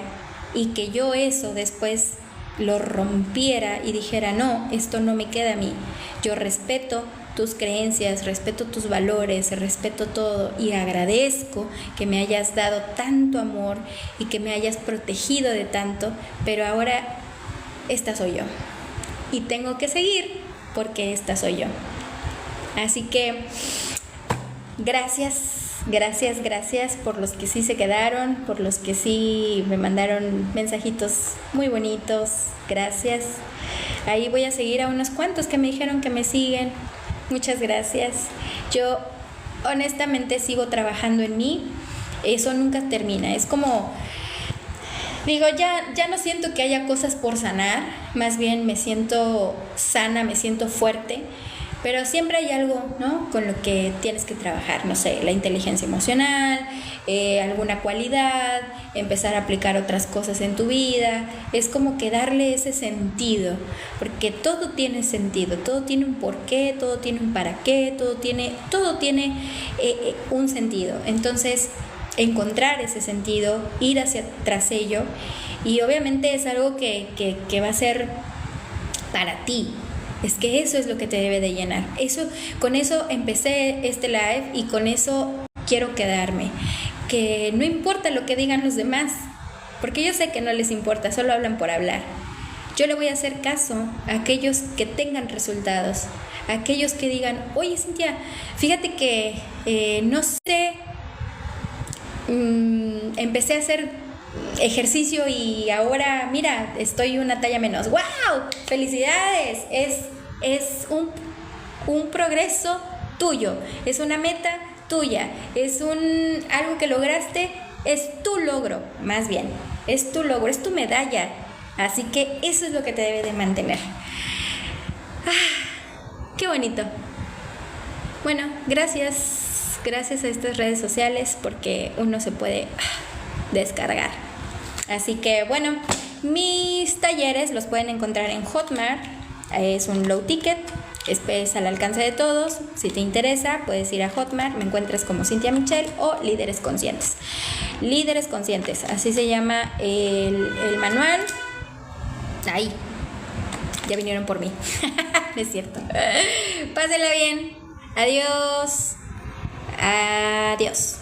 y que yo eso después lo rompiera y dijera, no, esto no me queda a mí. Yo respeto tus creencias, respeto tus valores, respeto todo, y agradezco que me hayas dado tanto amor y que me hayas protegido de tanto, pero ahora esta soy yo y tengo que seguir porque esta soy yo. Así que gracias por los que sí se quedaron, por los que sí me mandaron mensajitos muy bonitos. Gracias. Ahí voy a seguir a unos cuantos que me dijeron que me siguen. Muchas gracias. Yo honestamente sigo trabajando en mí. Eso nunca termina. Es como, digo, ya no siento que haya cosas por sanar. Más bien me siento sana, me siento fuerte. Pero siempre hay algo, ¿no?, con lo que tienes que trabajar. No sé, la inteligencia emocional, alguna cualidad, empezar a aplicar otras cosas en tu vida. Es como que darle ese sentido, porque todo tiene sentido, todo tiene un porqué, todo tiene un para qué, todo tiene un sentido. Entonces, encontrar ese sentido, ir hacia tras ello, y obviamente es algo que va a ser para ti. Es que eso es lo que te debe de llenar. Con eso empecé este live y con eso quiero quedarme. Que no importa lo que digan los demás, porque yo sé que no les importa, solo hablan por hablar. Yo le voy a hacer caso a aquellos que tengan resultados, a aquellos que digan, oye Cintia, fíjate que no sé, empecé a hacer ejercicio y ahora mira, estoy una talla menos. ¡Wow! ¡Felicidades! Es un progreso tuyo, es una meta tuya, es algo que lograste, es tu logro, más bien, es tu logro, es tu medalla. Así que eso es lo que te debe de mantener. ¡Qué bonito! Bueno, gracias a estas redes sociales, porque uno se puede descargar. Así que bueno, mis talleres los pueden encontrar en Hotmart. Es un low ticket, es al alcance de todos. Si te interesa, puedes ir a Hotmart, me encuentras como Cintia Michelle o Líderes Conscientes. Líderes Conscientes, así se llama el manual. Ahí, ya vinieron por mí. No es cierto. Pásela bien. Adiós. Adiós.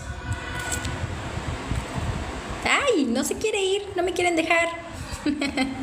Ay, no se quiere ir, no me quieren dejar.